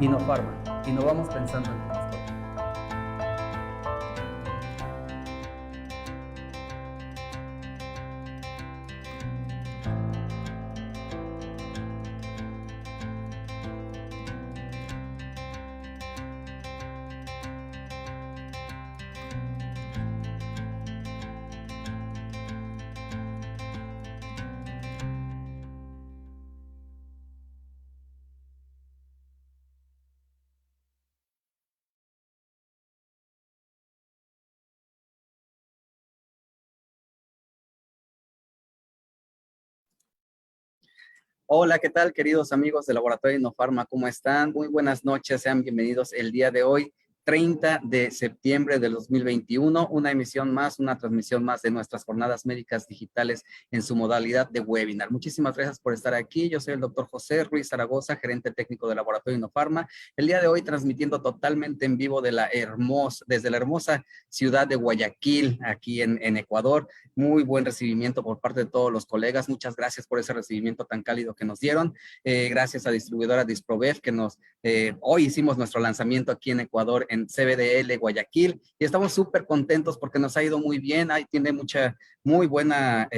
Innofarma, innovamos pensando en tu mascota. Hola, ¿qué tal, queridos amigos de Laboratorio Innofarma? ¿Cómo están? Muy buenas noches, sean bienvenidos el día de hoy, 30 de septiembre del 2021, una emisión más, una transmisión más de nuestras jornadas médicas digitales en su modalidad de webinar. Muchísimas gracias por estar aquí. Yo soy el doctor José Ruiz Zaragoza, gerente técnico de Laboratorio Innofarma. El día de hoy transmitiendo totalmente en vivo desde la hermosa ciudad de Guayaquil, aquí en Ecuador. Muy buen recibimiento por parte de todos los colegas. Muchas gracias por ese recibimiento tan cálido que nos dieron. Gracias a distribuidora Disprobev que hoy hicimos nuestro lanzamiento aquí en Ecuador en CBDL Guayaquil y estamos súper contentos porque nos ha ido muy bien. Ahí tiene muy buena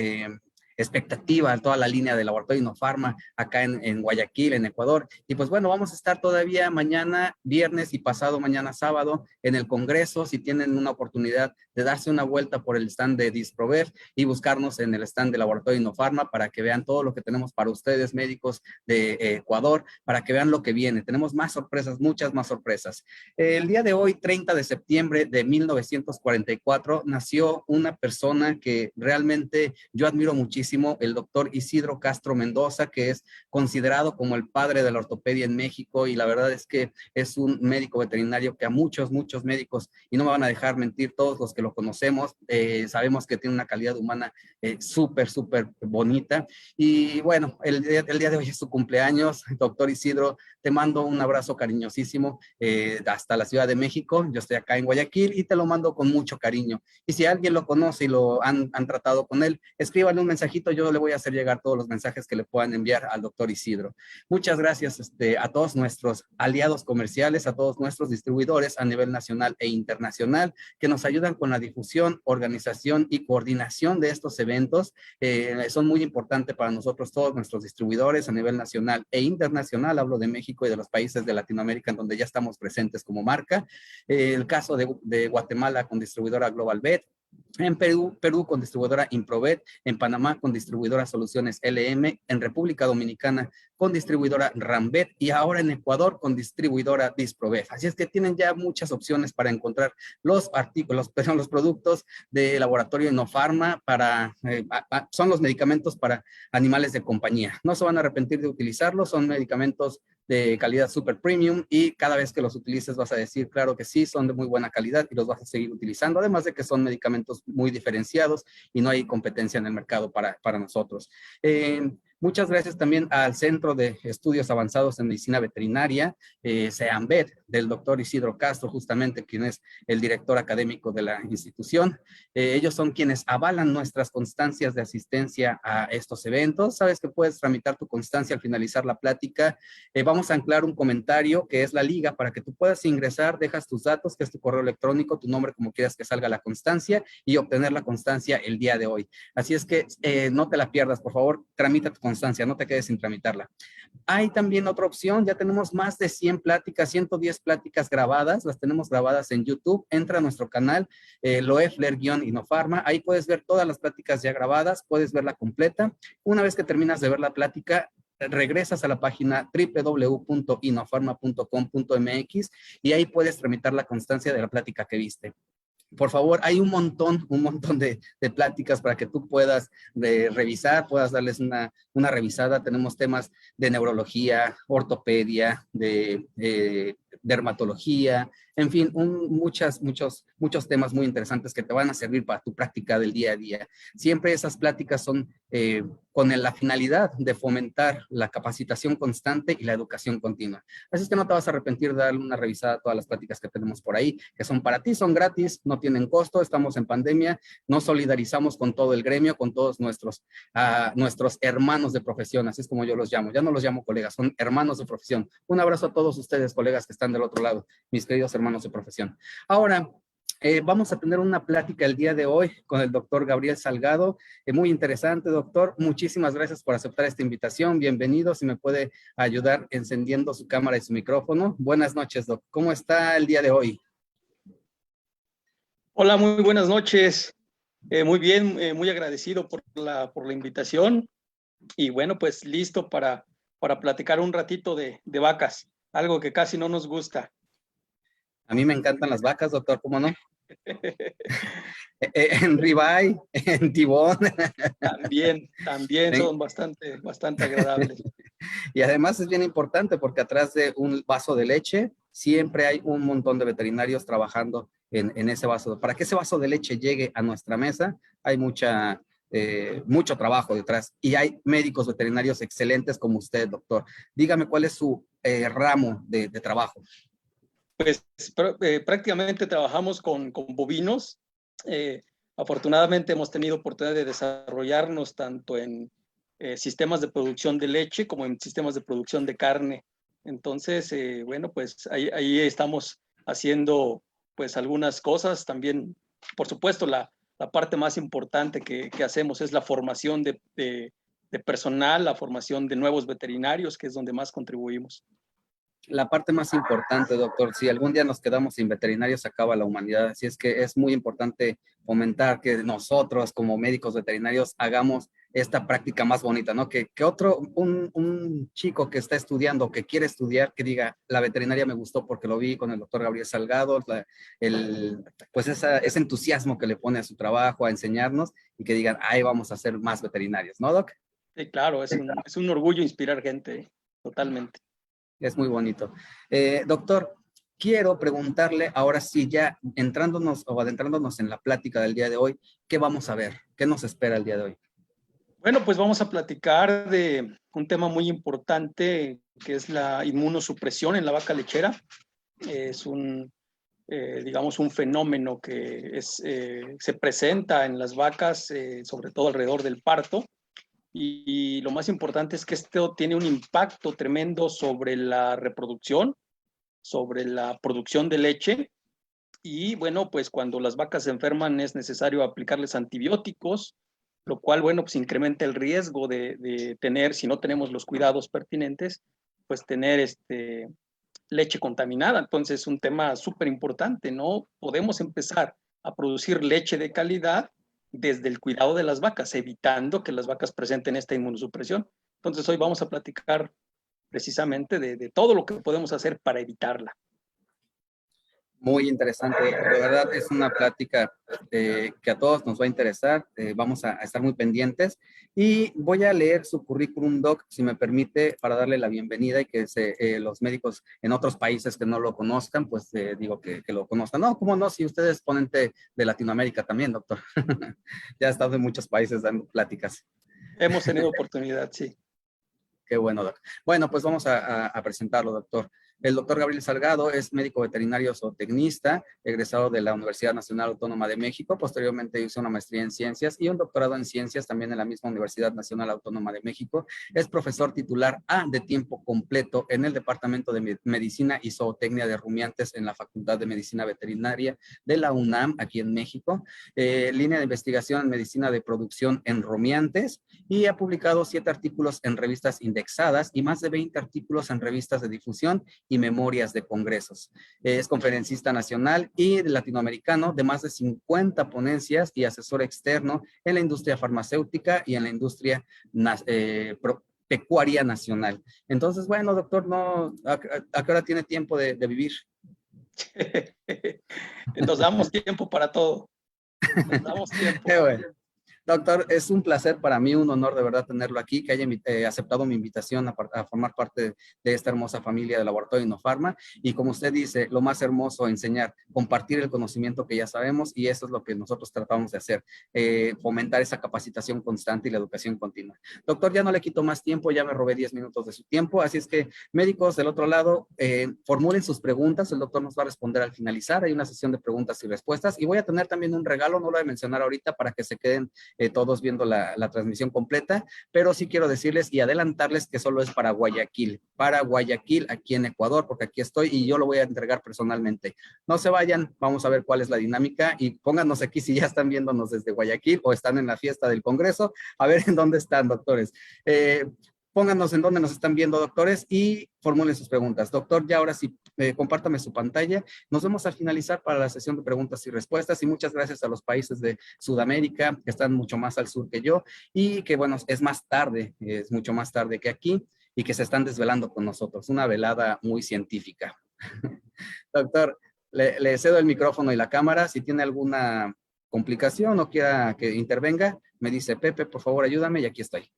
expectativa en toda la línea de Laboratorio Innofarma acá en Guayaquil, en Ecuador. Y pues bueno, vamos a estar todavía mañana, viernes y pasado mañana sábado en el Congreso. Si tienen una oportunidad de darse una vuelta por el stand de Disprobev y buscarnos en el stand de Laboratorio Innofarma para que vean todo lo que tenemos para ustedes, médicos de Ecuador, para que vean lo que viene. Tenemos más sorpresas, muchas más sorpresas. El día de hoy, 30 de septiembre de 1944, nació una persona que realmente yo admiro muchísimo, el doctor Isidro Castro Mendoza, que es considerado como el padre de la ortopedia en México, y la verdad es que es un médico veterinario que a muchos médicos, y no me van a dejar mentir todos los que lo conocemos, sabemos que tiene una calidad humana súper bonita. Y bueno, el día de hoy es su cumpleaños. Doctor Isidro, te mando un abrazo cariñosísimo hasta la Ciudad de México. Yo estoy acá en Guayaquil y te lo mando con mucho cariño. Y si alguien lo conoce y lo han tratado con él, escríbanle un mensajito. Yo le voy a hacer llegar todos los mensajes que le puedan enviar al doctor Isidro. Muchas gracias a todos nuestros aliados comerciales, a todos nuestros distribuidores a nivel nacional e internacional que nos ayudan con la difusión, organización y coordinación de estos eventos. Son muy importantes para nosotros todos nuestros distribuidores a nivel nacional e internacional. Hablo de México y de los países de Latinoamérica en donde ya estamos presentes como marca. El caso de Guatemala con distribuidora Global Vet, en Perú con distribuidora Improvet, en Panamá con distribuidora Soluciones LM, en República Dominicana con distribuidora Rambet y ahora en Ecuador con distribuidora Disprobev. Así es que tienen ya muchas opciones para encontrar los productos de Laboratorio Innofarma son los medicamentos para animales de compañía. No se van a arrepentir de utilizarlos, son medicamentos de calidad super premium y cada vez que los utilices vas a decir, claro que sí, son de muy buena calidad y los vas a seguir utilizando, además de que son medicamentos muy diferenciados y no hay competencia en el mercado para nosotros. Muchas gracias también al Centro de Estudios Avanzados en Medicina Veterinaria, CEAMVET, del doctor Isidro Castro, justamente quien es el director académico de la institución. Ellos son quienes avalan nuestras constancias de asistencia a estos eventos. Sabes que puedes tramitar tu constancia al finalizar la plática. Vamos a anclar un comentario que es la liga para que tú puedas ingresar, dejas tus datos, que es tu correo electrónico, tu nombre, como quieras que salga la constancia y obtener la constancia el día de hoy. Así es que no te la pierdas, por favor, tramita tu constancia, no te quedes sin tramitarla. Hay también otra opción, ya tenemos más de 100 pláticas, 110 pláticas grabadas, las tenemos grabadas en YouTube. Entra a nuestro canal, Loeffler-Innofarma, ahí puedes ver todas las pláticas ya grabadas, puedes verla completa. Una vez que terminas de ver la plática, regresas a la página www.innofarma.com.mx y ahí puedes tramitar la constancia de la plática que viste. Por favor, hay un montón de pláticas para que tú puedas revisar, puedas darles una revisada. Tenemos temas de neurología, ortopedia, de dermatología, en fin, muchos temas muy interesantes que te van a servir para tu práctica del día a día. Siempre esas pláticas son con la finalidad de fomentar la capacitación constante y la educación continua. Así es que no te vas a arrepentir de darle una revisada a todas las pláticas que tenemos por ahí, que son para ti, son gratis, no tienen costo, estamos en pandemia, nos solidarizamos con todo el gremio, con todos nuestros hermanos de profesión, así es como yo los llamo. Ya no los llamo colegas, son hermanos de profesión. Un abrazo a todos ustedes, colegas que están del otro lado, mis queridos hermanos de profesión. Ahora, vamos a tener una plática el día de hoy con el doctor Gabriel Salgado. Muy interesante, doctor. Muchísimas gracias por aceptar esta invitación. Bienvenido. Si me puede ayudar encendiendo su cámara y su micrófono. Buenas noches, doc. ¿Cómo está el día de hoy? Hola, muy buenas noches. Muy bien, muy agradecido por la invitación. Y bueno, pues listo para platicar un ratito de vacas, algo que casi no nos gusta. A mí me encantan las vacas, doctor, ¿cómo no? En ribeye, en tibón. También ¿Sí? son bastante agradables. Y además es bien importante porque atrás de un vaso de leche siempre hay un montón de veterinarios trabajando en ese vaso. Para que ese vaso de leche llegue a nuestra mesa, hay mucho trabajo detrás y hay médicos veterinarios excelentes como usted, doctor. Dígame cuál es su ramo de trabajo. Pues prácticamente trabajamos con bovinos. Afortunadamente hemos tenido oportunidad de desarrollarnos tanto en sistemas de producción de leche como en sistemas de producción de carne. Entonces, bueno, pues ahí estamos haciendo pues algunas cosas. También, por supuesto, la parte más importante que hacemos es la formación de personal, la formación de nuevos veterinarios, que es donde más contribuimos. La parte más importante, doctor, si algún día nos quedamos sin veterinarios, se acaba la humanidad. Así es que es muy importante fomentar que nosotros como médicos veterinarios hagamos esta práctica más bonita, ¿no? Que un chico que está estudiando, que quiere estudiar, que diga, la veterinaria me gustó porque lo vi con el doctor Gabriel Salgado, pues ese entusiasmo que le pone a su trabajo, a enseñarnos, y que digan, ahí vamos a ser más veterinarios, ¿no, doc? Sí, claro, es un orgullo inspirar gente, totalmente. Es muy bonito. Doctor, quiero preguntarle ahora sí, ya entrándonos o adentrándonos en la plática del día de hoy, ¿qué vamos a ver? ¿Qué nos espera el día de hoy? Bueno, pues vamos a platicar de un tema muy importante que es la inmunosupresión en la vaca lechera. Es digamos, un fenómeno que se presenta en las vacas, sobre todo alrededor del parto. Y lo más importante es que esto tiene un impacto tremendo sobre la reproducción, sobre la producción de leche. Y bueno, pues cuando las vacas se enferman es necesario aplicarles antibióticos, lo cual, bueno, pues incrementa el riesgo de tener, si no tenemos los cuidados pertinentes, pues tener leche contaminada. Entonces es un tema súper importante, ¿no? Podemos empezar a producir leche de calidad desde el cuidado de las vacas, evitando que las vacas presenten esta inmunosupresión. Entonces hoy vamos a platicar precisamente de todo lo que podemos hacer para evitarla. Muy interesante, de verdad es una plática que a todos nos va a interesar, vamos a estar muy pendientes y voy a leer su currículum, doc, si me permite, para darle la bienvenida y que los médicos en otros países que no lo conozcan, pues digo que lo conozcan. No, cómo no, si usted es ponente de Latinoamérica también, doctor. Ya ha estado en muchos países dando pláticas. Hemos tenido oportunidad, sí. Qué bueno, doc. Bueno, pues vamos a presentarlo, doctor. El doctor Gabriel Salgado es médico veterinario zootecnista, egresado de la Universidad Nacional Autónoma de México. Posteriormente hizo una maestría en ciencias y un doctorado en ciencias también en la misma Universidad Nacional Autónoma de México. Es profesor titular A de tiempo completo en el Departamento de Medicina y Zootecnia de Rumiantes en la Facultad de Medicina Veterinaria de la UNAM, aquí en México. Línea de investigación en medicina de producción en rumiantes y ha publicado 7 artículos en revistas indexadas y más de 20 artículos en revistas de difusión y memorias de congresos. Es conferencista nacional y latinoamericano de más de 50 ponencias y asesor externo en la industria farmacéutica y en la industria pecuaria nacional. Entonces, bueno, doctor, ¿a qué hora tiene tiempo de vivir? Nos damos tiempo para todo. Nos damos tiempo. Qué bueno. Doctor, es un placer para mí, un honor de verdad tenerlo aquí, que haya aceptado mi invitación a formar parte de esta hermosa familia de Laboratorio Innofarma. Y como usted dice, lo más hermoso, enseñar, compartir el conocimiento que ya sabemos, y eso es lo que nosotros tratamos de hacer, fomentar esa capacitación constante y la educación continua. Doctor, ya no le quito más tiempo, ya me robé 10 minutos de su tiempo, así es que médicos del otro lado, formulen sus preguntas, el doctor nos va a responder al finalizar, hay una sesión de preguntas y respuestas, y voy a tener también un regalo, no lo voy a mencionar ahorita para que se queden todos viendo la transmisión completa, pero sí quiero decirles y adelantarles que solo es para Guayaquil, aquí en Ecuador, porque aquí estoy y yo lo voy a entregar personalmente. No se vayan, vamos a ver cuál es la dinámica y pónganos aquí si ya están viéndonos desde Guayaquil o están en la fiesta del Congreso, a ver en dónde están, doctores. Pónganos en dónde nos están viendo, doctores, y formulen sus preguntas. Doctor, ya ahora sí, compártame su pantalla. Nos vemos al finalizar para la sesión de preguntas y respuestas, y muchas gracias a los países de Sudamérica, que están mucho más al sur que yo, y que, bueno, es más tarde, es mucho más tarde que aquí, y que se están desvelando con nosotros. Una velada muy científica. Doctor, le cedo el micrófono y la cámara. Si tiene alguna complicación o quiera que intervenga, me dice, Pepe, por favor, ayúdame, y aquí estoy.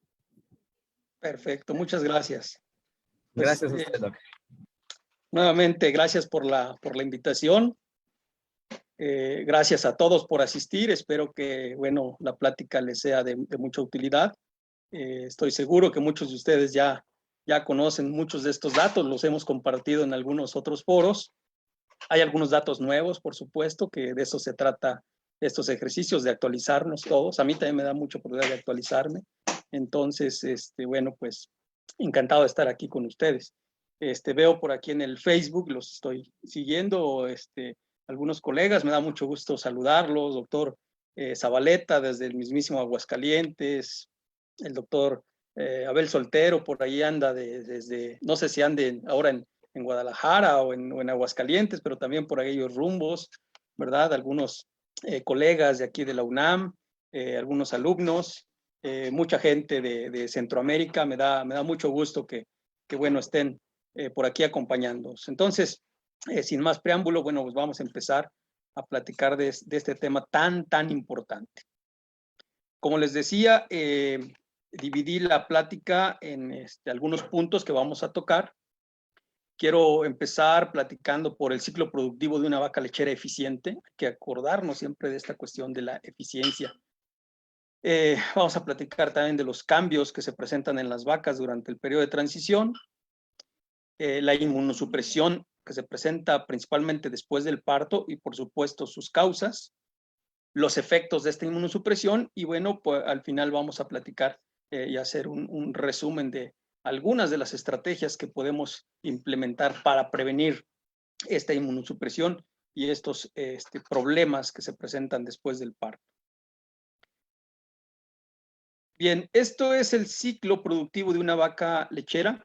Perfecto, muchas gracias. Pues, Gracias a usted, doctor. Nuevamente, gracias por la invitación. Gracias a todos por asistir. Espero que, bueno, la plática les sea de mucha utilidad. Estoy seguro que muchos de ustedes ya conocen muchos de estos datos, los hemos compartido en algunos otros foros. Hay algunos datos nuevos, por supuesto, que de eso se trata estos ejercicios, de actualizarnos todos. A mí también me da mucho poder de actualizarme. Entonces, bueno, pues encantado de estar aquí con ustedes. Veo por aquí en el Facebook, los estoy siguiendo, algunos colegas, me da mucho gusto saludarlos, doctor Zabaleta desde el mismísimo Aguascalientes, el doctor Abel Soltero por ahí anda desde, no sé si anden ahora en Guadalajara o en Aguascalientes, pero también por aquellos rumbos, ¿verdad? Algunos colegas de aquí de la UNAM, algunos alumnos, mucha gente de Centroamérica, me da mucho gusto que bueno, estén por aquí acompañándonos. Entonces, sin más preámbulo, bueno, pues vamos a empezar a platicar de este tema tan importante. Como les decía, dividí la plática en algunos puntos que vamos a tocar. Quiero empezar platicando por el ciclo productivo de una vaca lechera eficiente. Hay que acordarnos siempre de esta cuestión de la eficiencia. Vamos a platicar también de los cambios que se presentan en las vacas durante el periodo de transición, la inmunosupresión que se presenta principalmente después del parto y, por supuesto, sus causas, los efectos de esta inmunosupresión y, bueno, pues al final vamos a platicar y hacer un resumen de algunas de las estrategias que podemos implementar para prevenir esta inmunosupresión y estos problemas que se presentan después del parto. Bien, esto es el ciclo productivo de una vaca lechera.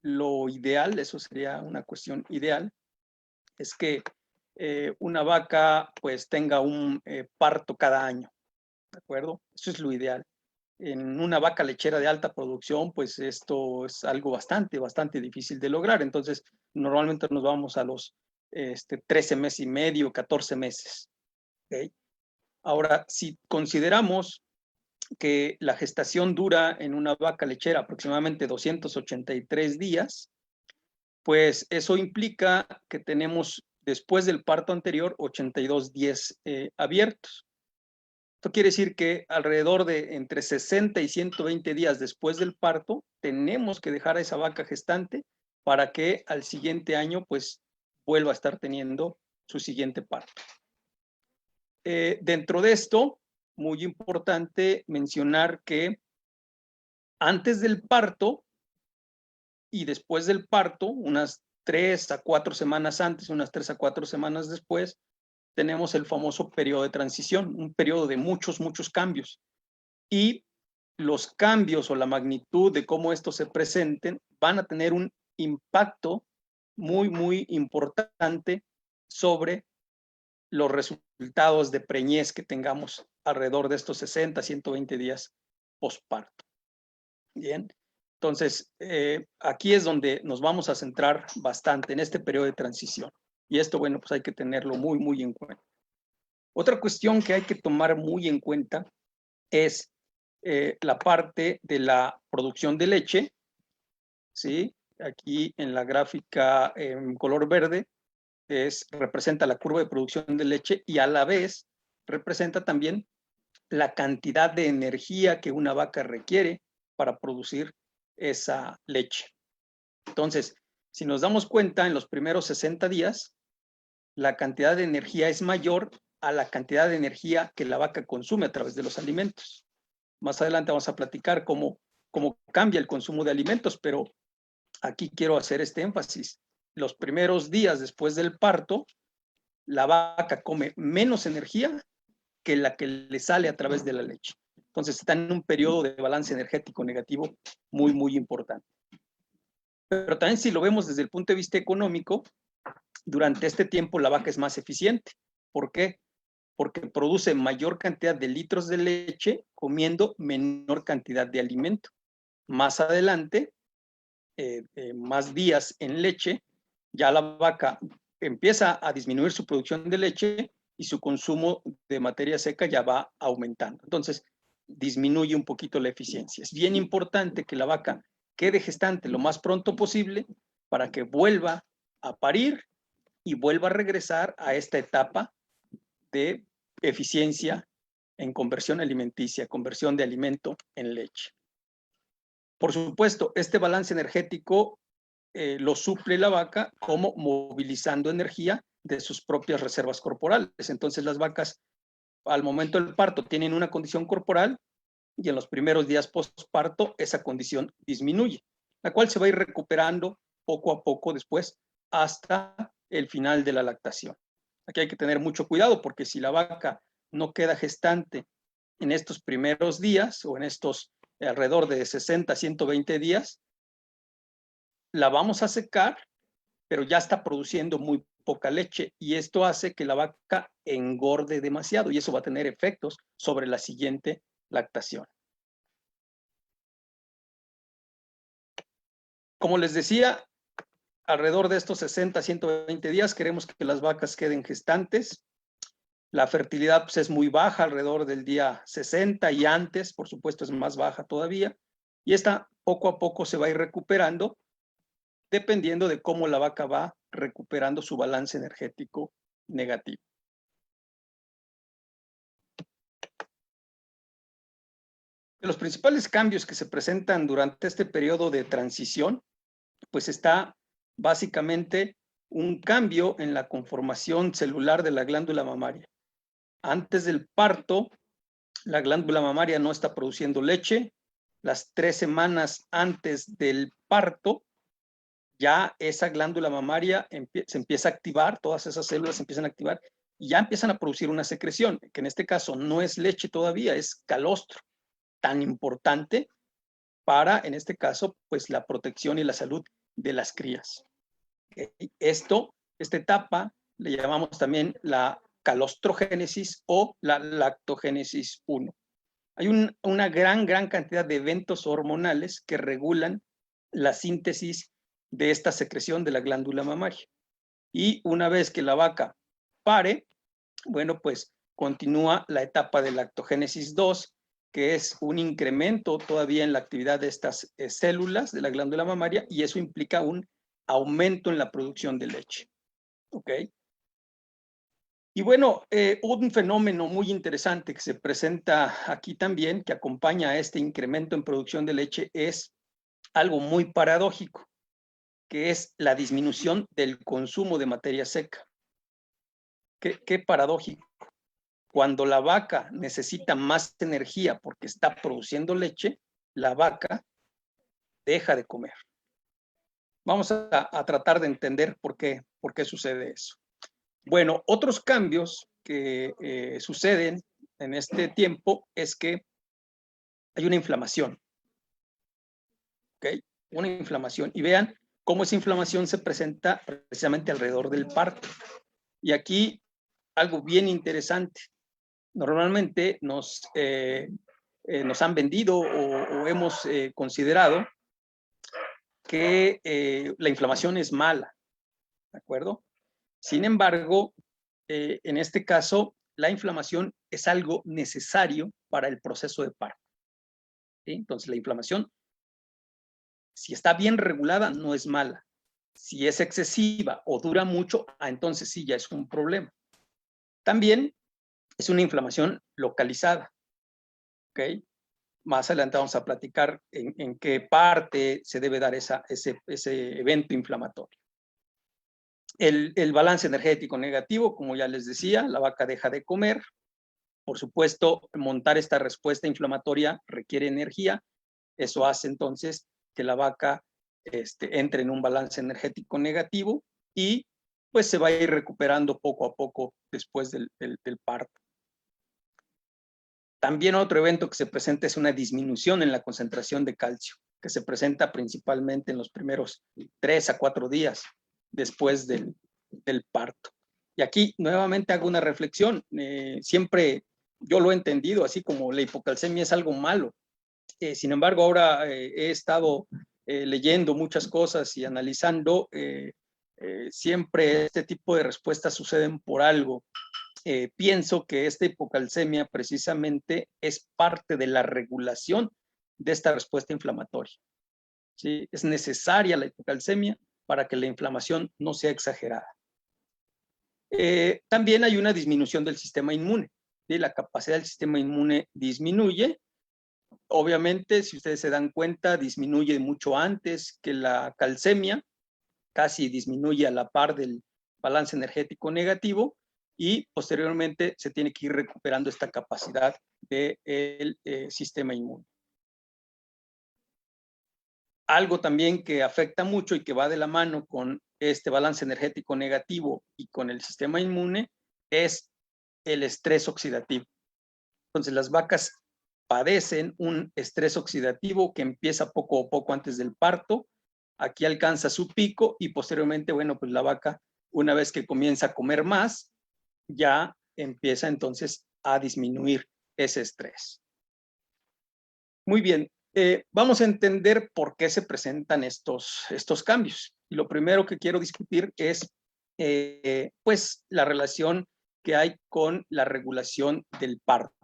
Lo ideal, eso sería una cuestión ideal, es que una vaca pues tenga un parto cada año, ¿de acuerdo? Eso es lo ideal. En una vaca lechera de alta producción, pues esto es algo bastante difícil de lograr. Entonces, normalmente nos vamos a los 13 meses y medio, 14 meses. ¿Okay? Ahora, si consideramos que la gestación dura en una vaca lechera aproximadamente 283 días, pues eso implica que tenemos después del parto anterior 82 días abiertos. Esto quiere decir que alrededor de entre 60 y 120 días después del parto, tenemos que dejar a esa vaca gestante para que al siguiente año pues vuelva a estar teniendo su siguiente parto. Dentro de esto, muy importante mencionar que antes del parto y después del parto, unas 3 a 4 semanas antes, unas 3 a 4 semanas después, tenemos el famoso periodo de transición, un periodo de muchos cambios. Y los cambios o la magnitud de cómo estos se presenten van a tener un impacto muy importante sobre los resultados de preñez que tengamos alrededor de estos 60, 120 días postparto. Bien, entonces aquí es donde nos vamos a centrar bastante en este periodo de transición. Y esto, bueno, pues hay que tenerlo muy en cuenta. Otra cuestión que hay que tomar muy en cuenta es la parte de la producción de leche, ¿sí? Aquí en la gráfica en color verde representa la curva de producción de leche y a la vez representa también la cantidad de energía que una vaca requiere para producir esa leche. Entonces, si nos damos cuenta, en los primeros 60 días, la cantidad de energía es mayor a la cantidad de energía que la vaca consume a través de los alimentos. Más adelante vamos a platicar cómo cambia el consumo de alimentos, pero aquí quiero hacer este énfasis. Los primeros días después del parto, la vaca come menos energía que la que le sale a través de la leche. Entonces está en un periodo de balance energético negativo muy, muy importante. Pero también si lo vemos desde el punto de vista económico, durante este tiempo la vaca es más eficiente. ¿Por qué? Porque produce mayor cantidad de litros de leche comiendo menor cantidad de alimento. Más adelante, más días en leche, ya la vaca empieza a disminuir su producción de leche y su consumo de materia seca ya va aumentando. Entonces, disminuye un poquito la eficiencia. Es bien importante que la vaca quede gestante lo más pronto posible para que vuelva a parir y vuelva a regresar a esta etapa de eficiencia en conversión alimenticia, conversión de alimento en leche. Por supuesto, este balance energético lo suple la vaca como movilizando energía de sus propias reservas corporales. Entonces las vacas al momento del parto tienen una condición corporal y en los primeros días postparto esa condición disminuye, la cual se va a ir recuperando poco a poco después hasta el final de la lactación. Aquí hay que tener mucho cuidado porque si la vaca no queda gestante en estos primeros días o en estos alrededor de 60 a 120 días, la vamos a secar, pero ya está produciendo muy poca leche y esto hace que la vaca engorde demasiado y eso va a tener efectos sobre la siguiente lactación. Como les decía, alrededor de estos 60 a 120 días queremos que las vacas queden gestantes. La fertilidad pues, es muy baja, alrededor del día 60 y antes, por supuesto, es más baja todavía. Y esta poco a poco se va a ir recuperando dependiendo de cómo la vaca va recuperando su balance energético negativo. De los principales cambios que se presentan durante este periodo de transición, pues está básicamente un cambio en la conformación celular de la glándula mamaria. Antes del parto, la glándula mamaria no está produciendo leche. Las 3 semanas antes del parto, ya esa glándula mamaria se empieza a activar, todas esas células se empiezan a activar y ya empiezan a producir una secreción, que en este caso no es leche todavía, es calostro, tan importante para, en este caso, pues la protección y la salud de las crías. Esta etapa le llamamos también la calostrogénesis o la lactogénesis 1. Hay una gran cantidad de eventos hormonales que regulan la síntesis de esta secreción de la glándula mamaria. Y una vez que la vaca pare, bueno, pues continúa la etapa de lactogénesis 2, que es un incremento todavía en la actividad de estas células de la glándula mamaria y eso implica un aumento en la producción de leche. ¿Ok? Y bueno, un fenómeno muy interesante que se presenta aquí también, que acompaña a este incremento en producción de leche, es algo muy paradójico, que es la disminución del consumo de materia seca. ¿Qué paradójico? Cuando la vaca necesita más energía porque está produciendo leche, la vaca deja de comer. Vamos a tratar de entender por qué sucede eso. Bueno, otros cambios que suceden en este tiempo es que hay una inflamación. ¿Ok? Una inflamación. Y vean cómo esa inflamación se presenta precisamente alrededor del parto. Y aquí algo bien interesante. Normalmente nos han vendido o hemos considerado que la inflamación es mala, ¿de acuerdo? Sin embargo, en este caso, la inflamación es algo necesario para el proceso de parto. ¿Sí? Entonces, la inflamación, si está bien regulada, no es mala. Si es excesiva o dura mucho, entonces sí, ya es un problema. También es una inflamación localizada. ¿Ok? Más adelante vamos a platicar en qué parte se debe dar ese evento inflamatorio. El balance energético negativo, como ya les decía, la vaca deja de comer. Por supuesto, montar esta respuesta inflamatoria requiere energía. Eso hace entonces que la vaca entre en un balance energético negativo y pues se va a ir recuperando poco a poco después del parto. También otro evento que se presenta es una disminución en la concentración de calcio, que se presenta principalmente en los primeros 3 a 4 días después del parto. Y aquí nuevamente hago una reflexión. Siempre yo lo he entendido así como la hipocalcemia es algo malo. Sin embargo, ahora he estado leyendo muchas cosas y analizando. Siempre este tipo de respuestas suceden por algo. Pienso que esta hipocalcemia precisamente es parte de la regulación de esta respuesta inflamatoria. ¿Sí? Es necesaria la hipocalcemia para que la inflamación no sea exagerada. También hay una disminución del sistema inmune. ¿Sí? La capacidad del sistema inmune disminuye. Obviamente, si ustedes se dan cuenta, disminuye mucho antes que la calcemia, casi disminuye a la par del balance energético negativo, y posteriormente se tiene que ir recuperando esta capacidad del sistema inmune. Algo también que afecta mucho y que va de la mano con este balance energético negativo y con el sistema inmune es el estrés oxidativo. Entonces, las vacas padecen un estrés oxidativo que empieza poco a poco antes del parto. Aquí alcanza su pico y posteriormente, bueno, pues la vaca, una vez que comienza a comer más, ya empieza entonces a disminuir ese estrés. Muy bien, vamos a entender por qué se presentan estos cambios. Y lo primero que quiero discutir es pues la relación que hay con la regulación del parto.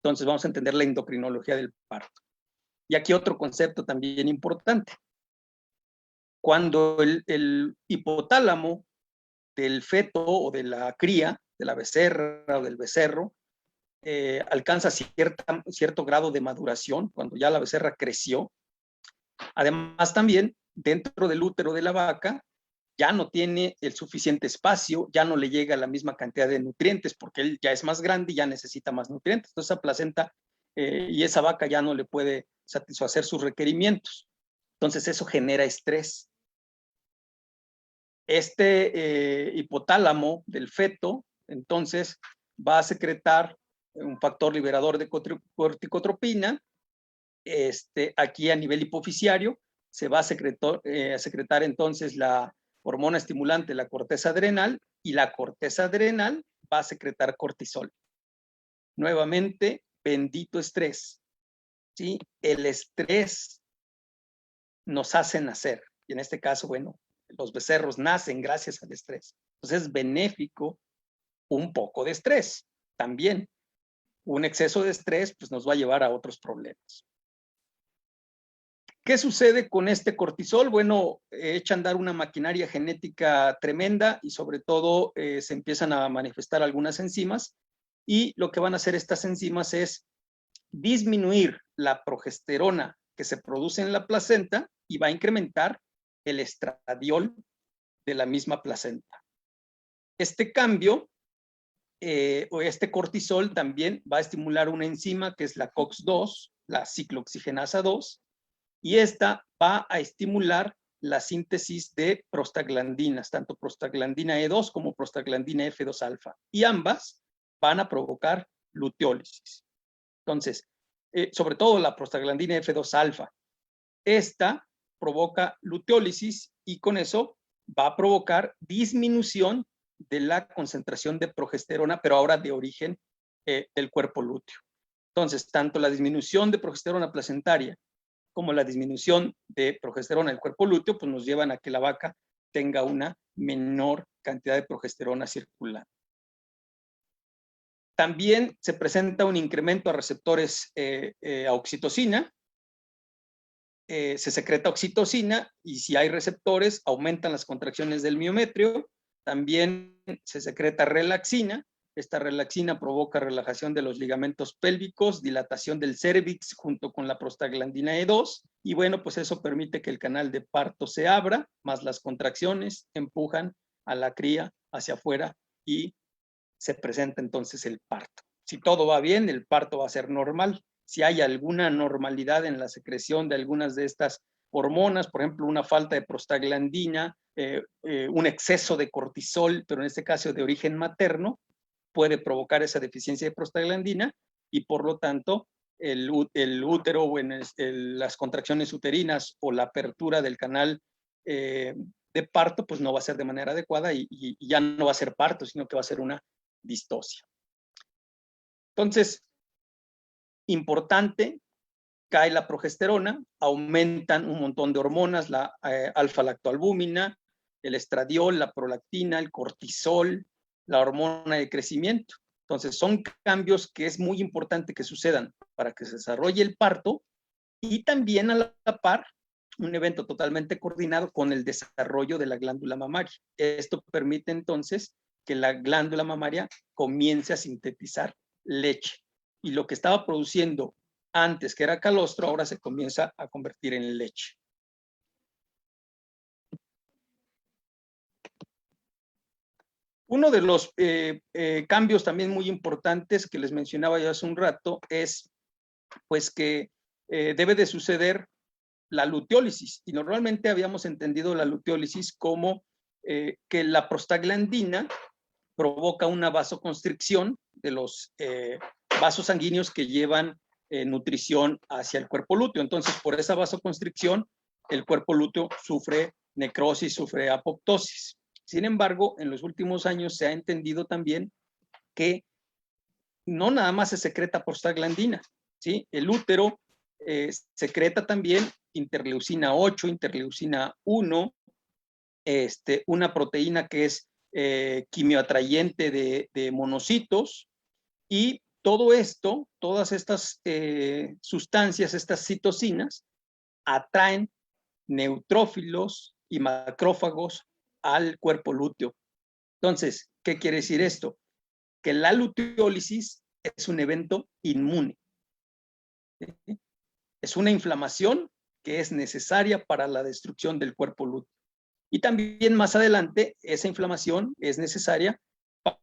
Entonces vamos a entender la endocrinología del parto. Y aquí otro concepto también importante. Cuando el hipotálamo del feto o de la cría, de la becerra o del becerro, alcanza cierto grado de maduración, cuando ya la becerra creció. Además, también dentro del útero de la vaca ya no tiene el suficiente espacio, ya no le llega la misma cantidad de nutrientes, porque él ya es más grande y ya necesita más nutrientes. Entonces, esa placenta y esa vaca ya no le puede satisfacer sus requerimientos. Entonces, eso genera estrés. Hipotálamo del feto, entonces, va a secretar un factor liberador de corticotropina. Aquí a nivel hipofisiario se va a secretar entonces la hormona estimulante, la corteza adrenal, y la corteza adrenal va a secretar cortisol. Nuevamente, bendito estrés. ¿Sí? El estrés nos hace nacer. Y en este caso, bueno, los becerros nacen gracias al estrés. Entonces es benéfico un poco de estrés. También un exceso de estrés pues, nos va a llevar a otros problemas. ¿Qué sucede con este cortisol? Bueno, echa a andar una maquinaria genética tremenda y sobre todo se empiezan a manifestar algunas enzimas, y lo que van a hacer estas enzimas es disminuir la progesterona que se produce en la placenta y va a incrementar el estradiol de la misma placenta. Este cambio o este cortisol también va a estimular una enzima que es la COX-2, la ciclooxigenasa 2, y esta va a estimular la síntesis de prostaglandinas, tanto prostaglandina E2 como prostaglandina F2 alfa, y ambas van a provocar luteólisis. Entonces, sobre todo la prostaglandina F2 alfa, esta provoca luteólisis y con eso va a provocar disminución de la concentración de progesterona, pero ahora de origen del cuerpo lúteo. Entonces, tanto la disminución de progesterona placentaria como la disminución de progesterona del cuerpo lúteo, pues nos llevan a que la vaca tenga una menor cantidad de progesterona circulante. También se presenta un incremento a receptores a oxitocina. Se secreta oxitocina y si hay receptores, aumentan las contracciones del miometrio. También se secreta relaxina. Esta relaxina provoca relajación de los ligamentos pélvicos, dilatación del cérvix junto con la prostaglandina E2. Y bueno, pues eso permite que el canal de parto se abra, más las contracciones empujan a la cría hacia afuera y se presenta entonces el parto. Si todo va bien, el parto va a ser normal. Si hay alguna anormalidad en la secreción de algunas de estas hormonas, por ejemplo, una falta de prostaglandina, un exceso de cortisol, pero en este caso de origen materno, puede provocar esa deficiencia de prostaglandina y por lo tanto el útero o las contracciones uterinas o la apertura del canal de parto pues no va a ser de manera adecuada y ya no va a ser parto, sino que va a ser una distocia. Entonces, importante, cae la progesterona, aumentan un montón de hormonas, la alfa-lactoalbúmina, el estradiol, la prolactina, el cortisol, la hormona de crecimiento. Entonces, son cambios que es muy importante que sucedan para que se desarrolle el parto y también a la par un evento totalmente coordinado con el desarrollo de la glándula mamaria. Esto permite entonces que la glándula mamaria comience a sintetizar leche y lo que estaba produciendo antes, que era calostro, ahora se comienza a convertir en leche. Uno de los cambios también muy importantes que les mencionaba yo hace un rato es pues que debe de suceder la luteólisis y normalmente habíamos entendido la luteólisis como que la prostaglandina provoca una vasoconstricción de los vasos sanguíneos que llevan nutrición hacia el cuerpo lúteo. Entonces, por esa vasoconstricción, el cuerpo lúteo sufre necrosis, sufre apoptosis. Sin embargo, en los últimos años se ha entendido también que no nada más se secreta prostaglandina, ¿sí? El útero secreta también interleucina 8, interleucina 1, una proteína que es quimioatrayente de monocitos, y todo esto, todas estas sustancias, estas citocinas, atraen neutrófilos y macrófagos al cuerpo lúteo. Entonces, ¿qué quiere decir esto? Que la luteólisis es un evento inmune. ¿Sí? Es una inflamación que es necesaria para la destrucción del cuerpo lúteo. Y también más adelante, esa inflamación es necesaria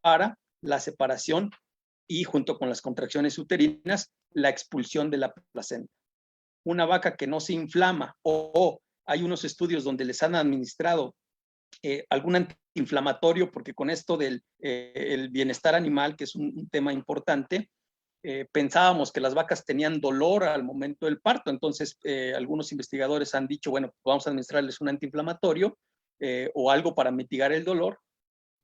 para la separación y junto con las contracciones uterinas, la expulsión de la placenta. Una vaca que no se inflama o hay unos estudios donde les han administrado algún antiinflamatorio, porque con esto del el bienestar animal, que es un tema importante, pensábamos que las vacas tenían dolor al momento del parto. Entonces, algunos investigadores han dicho, bueno, vamos a administrarles un antiinflamatorio o algo para mitigar el dolor,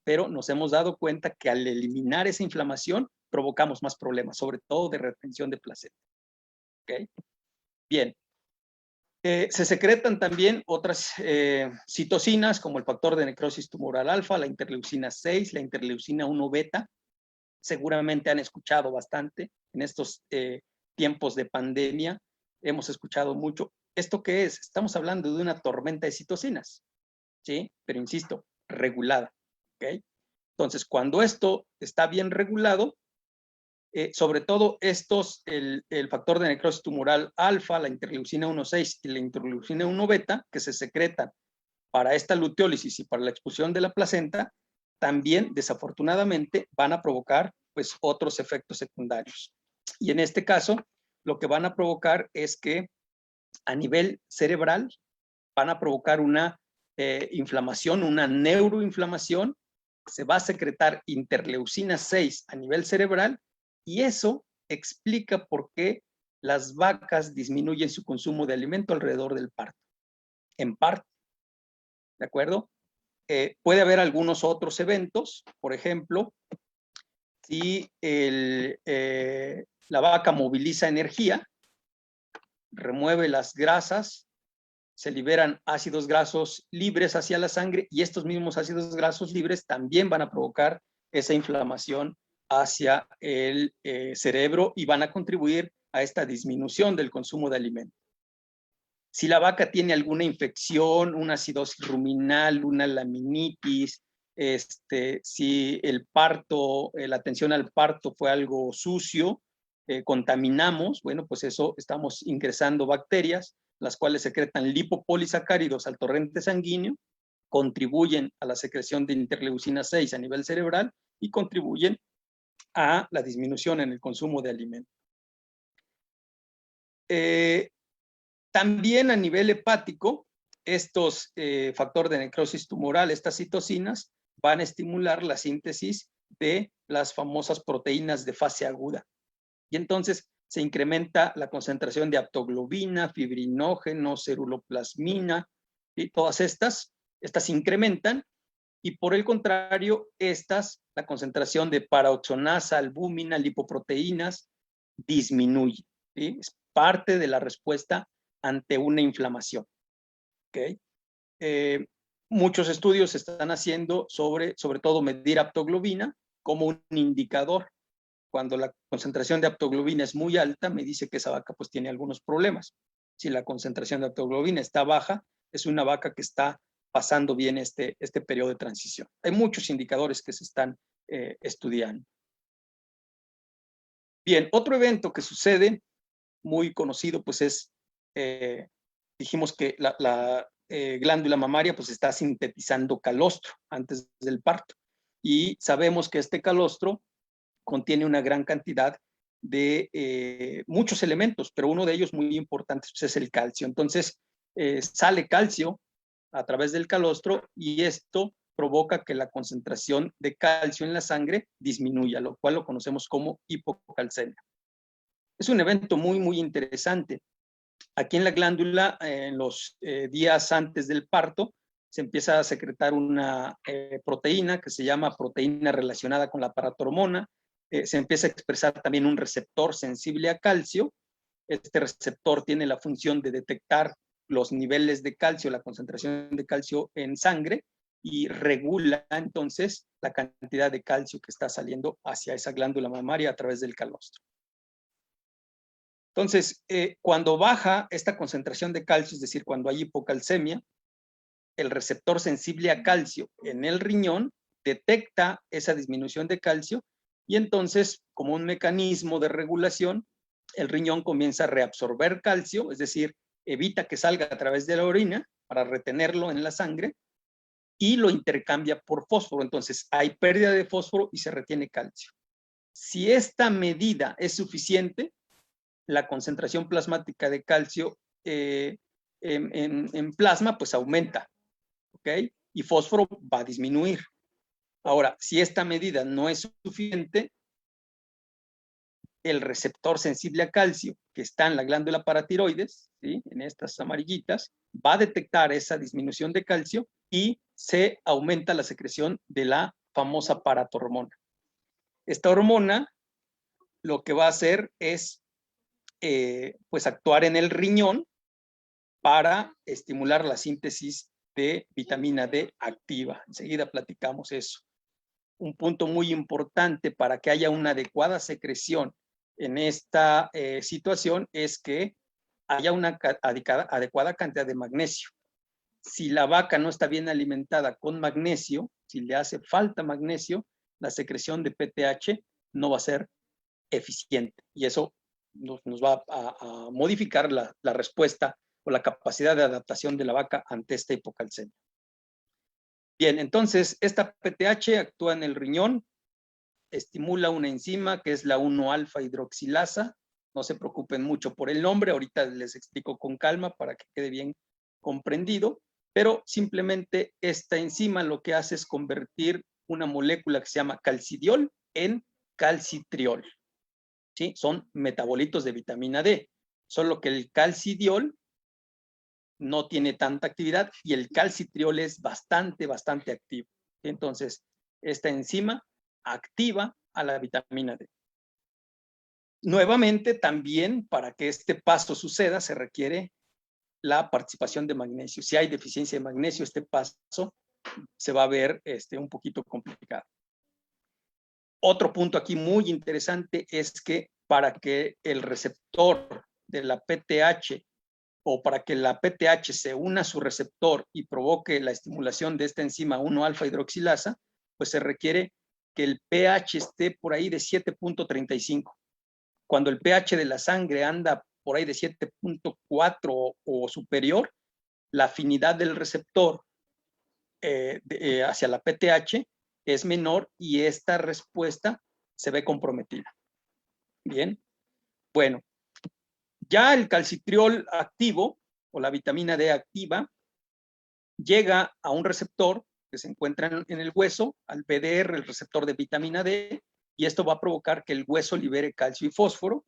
pero nos hemos dado cuenta que al eliminar esa inflamación, provocamos más problemas, sobre todo de retención de placenta. ¿Okay? Bien. Se secretan también otras citocinas, como el factor de necrosis tumoral alfa, la interleucina 6, la interleucina 1 beta. Seguramente han escuchado bastante en estos tiempos de pandemia. Hemos escuchado mucho. ¿Esto qué es? Estamos hablando de una tormenta de citocinas, ¿sí? Pero insisto, regulada. ¿Okay? Entonces, cuando esto está bien regulado, sobre todo estos, el factor de necrosis tumoral alfa, la interleucina 1,6 y la interleucina 1 beta, que se secretan para esta luteólisis y para la expulsión de la placenta, también desafortunadamente van a provocar pues otros efectos secundarios. Y en este caso, lo que van a provocar es que a nivel cerebral van a provocar una inflamación, una neuroinflamación, se va a secretar interleucina 6 a nivel cerebral y eso explica por qué las vacas disminuyen su consumo de alimento alrededor del parto. En parte, ¿de acuerdo? Puede haber algunos otros eventos, por ejemplo, si la vaca moviliza energía, remueve las grasas, se liberan ácidos grasos libres hacia la sangre y estos mismos ácidos grasos libres también van a provocar esa inflamación hacia el cerebro y van a contribuir a esta disminución del consumo de alimentos. Si la vaca tiene alguna infección, una acidosis ruminal, una laminitis, si el parto, la atención al parto fue algo sucio, contaminamos, bueno, pues eso estamos ingresando bacterias, las cuales secretan lipopolisacáridos al torrente sanguíneo, contribuyen a la secreción de interleucina 6 a nivel cerebral y contribuyen a la disminución en el consumo de alimentos. También a nivel hepático, estos factores de necrosis tumoral, estas citocinas, van a estimular la síntesis de las famosas proteínas de fase aguda. Y entonces se incrementa la concentración de aptoglobina, fibrinógeno, ceruloplasmina, y todas estas incrementan, y por el contrario, la concentración de paraoxonasa, albúmina, lipoproteínas, disminuye. ¿Sí? Es parte de la respuesta ante una inflamación. ¿Okay? Muchos estudios se están haciendo sobre todo medir aptoglobina como un indicador. Cuando la concentración de aptoglobina es muy alta, me dice que esa vaca pues tiene algunos problemas. Si la concentración de aptoglobina está baja, es una vaca que está pasando bien este periodo de transición. Hay muchos indicadores que se están estudiando. Bien, otro evento que sucede, muy conocido, pues es, dijimos que la glándula mamaria pues está sintetizando calostro antes del parto. Y sabemos que este calostro contiene una gran cantidad de muchos elementos, pero uno de ellos muy importante pues, es el calcio. Entonces, sale calcio a través del calostro y esto provoca que la concentración de calcio en la sangre disminuya, lo cual lo conocemos como hipocalcemia. Es un evento muy, muy interesante. Aquí en la glándula, en los días antes del parto, se empieza a secretar una proteína que se llama proteína relacionada con la paratormona. Se empieza a expresar también un receptor sensible a calcio. Este receptor tiene la función de detectar los niveles de calcio, la concentración de calcio en sangre y regula entonces la cantidad de calcio que está saliendo hacia esa glándula mamaria a través del calostro. Entonces, cuando baja esta concentración de calcio, es decir, cuando hay hipocalcemia, el receptor sensible a calcio en el riñón detecta esa disminución de calcio y entonces, como un mecanismo de regulación, el riñón comienza a reabsorber calcio, es decir, evita que salga a través de la orina para retenerlo en la sangre y lo intercambia por fósforo. Entonces, hay pérdida de fósforo y se retiene calcio. Si esta medida es suficiente, la concentración plasmática de calcio en plasma pues aumenta, ¿ok? Y fósforo va a disminuir. Ahora, si esta medida no es suficiente, el receptor sensible a calcio que está en la glándula paratiroides, ¿sí? En estas amarillitas, va a detectar esa disminución de calcio y se aumenta la secreción de la famosa paratormona. Esta hormona lo que va a hacer es pues actuar en el riñón para estimular la síntesis de vitamina D activa. Enseguida platicamos eso. Un punto muy importante para que haya una adecuada secreción en esta situación es que haya una adecuada cantidad de magnesio. Si la vaca no está bien alimentada con magnesio, si le hace falta magnesio, la secreción de PTH no va a ser eficiente y eso nos va a modificar la respuesta o la capacidad de adaptación de la vaca ante esta hipocalcemia. Bien, entonces esta PTH actúa en el riñón, estimula una enzima que es la 1-alfa hidroxilasa. No se preocupen mucho por el nombre, ahorita les explico con calma para que quede bien comprendido, pero simplemente esta enzima lo que hace es convertir una molécula que se llama calcidiol en calcitriol. ¿Sí? Son metabolitos de vitamina D, solo que el calcidiol no tiene tanta actividad y el calcitriol es bastante activo. Entonces, esta enzima activa a la vitamina D. Nuevamente, también para que este paso suceda, se requiere la participación de magnesio. Si hay deficiencia de magnesio, este paso se va a ver un poquito complicado. Otro punto aquí muy interesante es que para que el receptor de la PTH o para que la PTH se una a su receptor y provoque la estimulación de esta enzima 1-alfa hidroxilasa, pues se requiere que el pH esté por ahí de 7.35. Cuando el pH de la sangre anda por ahí de 7.4 o superior, la afinidad del receptor hacia la PTH es menor y esta respuesta se ve comprometida. Bien, bueno, ya el calcitriol activo o la vitamina D activa llega a un receptor que se encuentra en el hueso, al BDR, el receptor de vitamina D, y esto va a provocar que el hueso libere calcio y fósforo.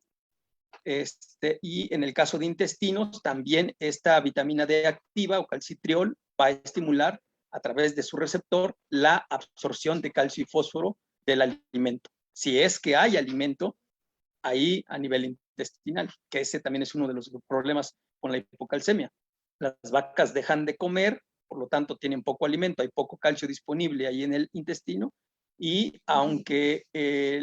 Y en el caso de intestinos, también esta vitamina D activa o calcitriol va a estimular a través de su receptor la absorción de calcio y fósforo del alimento. Si es que hay alimento ahí a nivel intestinal, que ese también es uno de los problemas con la hipocalcemia. Las vacas dejan de comer, por lo tanto tienen poco alimento, hay poco calcio disponible ahí en el intestino, y aunque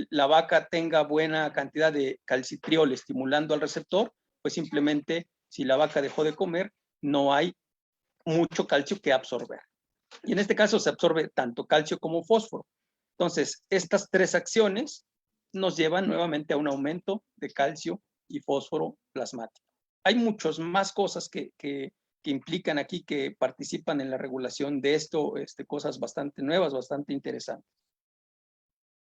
la vaca tenga buena cantidad de calcitriol estimulando al receptor, pues simplemente si la vaca dejó de comer, no hay mucho calcio que absorber. Y en este caso se absorbe tanto calcio como fósforo. Entonces, estas tres acciones nos llevan nuevamente a un aumento de calcio y fósforo plasmático. Hay muchas más cosas que implican aquí, que participan en la regulación de esto, cosas bastante nuevas, bastante interesantes.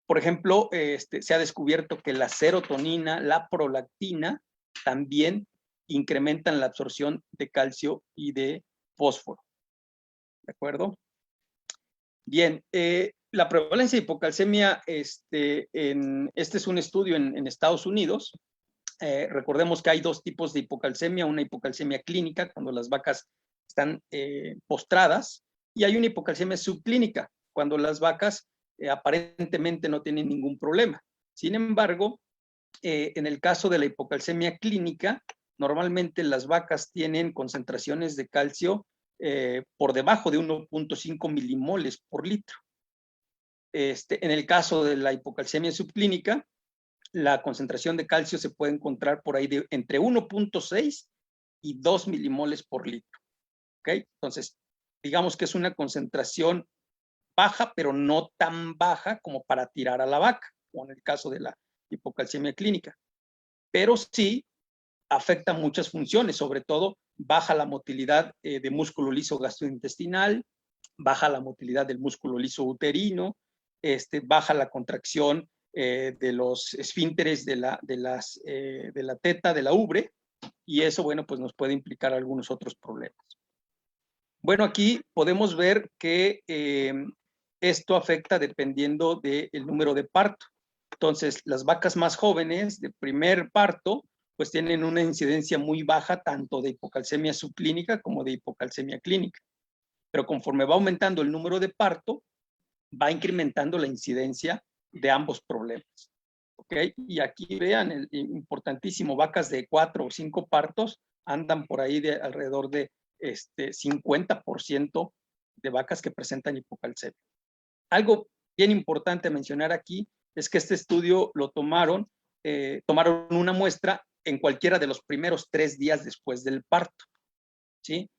Por ejemplo, se ha descubierto que la serotonina, la prolactina, también incrementan la absorción de calcio y de fósforo. ¿De acuerdo? Bien, la prevalencia de hipocalcemia, este es un estudio en Estados Unidos. Recordemos que hay dos tipos de hipocalcemia, una hipocalcemia clínica, cuando las vacas están postradas, y hay una hipocalcemia subclínica, cuando las vacas aparentemente no tienen ningún problema. Sin embargo, en el caso de la hipocalcemia clínica, normalmente las vacas tienen concentraciones de calcio por debajo de 1.5 milimoles por litro. En el caso de la hipocalcemia subclínica, la concentración de calcio se puede encontrar por ahí entre 1.6 y 2 milimoles por litro. ¿Okay? Entonces, digamos que es una concentración baja, pero no tan baja como para tirar a la vaca, como en el caso de la hipocalcemia clínica. Pero sí afecta muchas funciones, sobre todo baja la motilidad de músculo liso gastrointestinal, baja la motilidad del músculo liso uterino, baja la contracción de los esfínteres de la teta, de la ubre, y eso, bueno, pues nos puede implicar algunos otros problemas. Bueno, aquí podemos ver que esto afecta dependiendo del número de parto. Entonces, las vacas más jóvenes de primer parto, pues tienen una incidencia muy baja tanto de hipocalcemia subclínica como de hipocalcemia clínica. Pero conforme va aumentando el número de parto, va incrementando la incidencia de ambos problemas. ¿Okay? Y aquí vean, el importantísimo, vacas de 4 o 5 partos andan por ahí de alrededor de 50% de vacas que presentan hipocalcemia. Algo bien importante mencionar aquí es que este estudio lo tomaron una muestra en cualquiera de los primeros 3 días después del parto, ¿sí?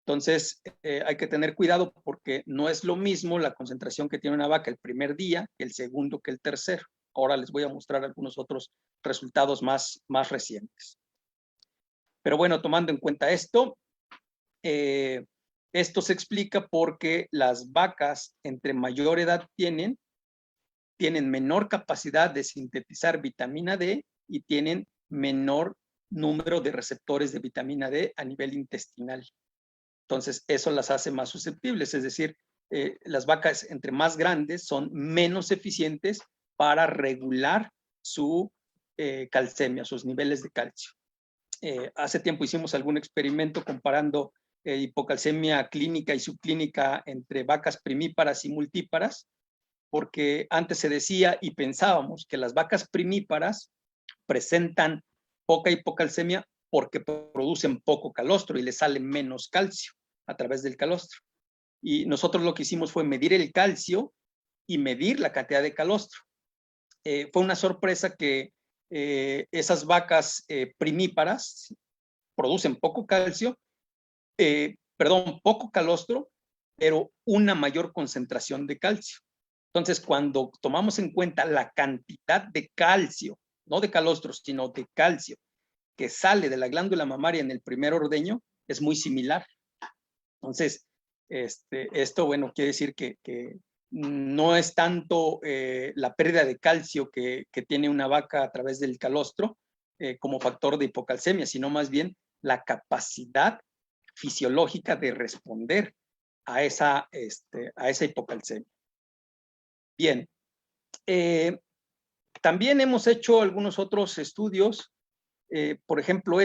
Entonces, hay que tener cuidado porque no es lo mismo la concentración que tiene una vaca el primer día que el segundo que el tercero. Ahora les voy a mostrar algunos otros resultados más recientes. Pero bueno, tomando en cuenta esto, esto se explica porque las vacas entre mayor edad tienen menor capacidad de sintetizar vitamina D y tienen menor número de receptores de vitamina D a nivel intestinal. Entonces, eso las hace más susceptibles, es decir, las vacas entre más grandes son menos eficientes para regular su calcemia, sus niveles de calcio. Hace tiempo hicimos algún experimento comparando hipocalcemia clínica y subclínica entre vacas primíparas y multíparas, porque antes se decía y pensábamos que las vacas primíparas presentan poca hipocalcemia porque producen poco calostro y les sale menos calcio a través del calostro. Y nosotros lo que hicimos fue medir el calcio y medir la cantidad de calostro. fue una sorpresa que esas vacas primíparas producen poco calcio, poco calostro, pero una mayor concentración de calcio. Entonces, cuando tomamos en cuenta la cantidad de calcio, no de calostro, sino de calcio, que sale de la glándula mamaria en el primer ordeño, es muy similar. Entonces, esto, bueno, quiere decir que no es tanto la pérdida de calcio que tiene una vaca a través del calostro como factor de hipocalcemia, sino más bien la capacidad fisiológica de responder a esa hipocalcemia. Bien, también hemos hecho algunos otros estudios, por ejemplo,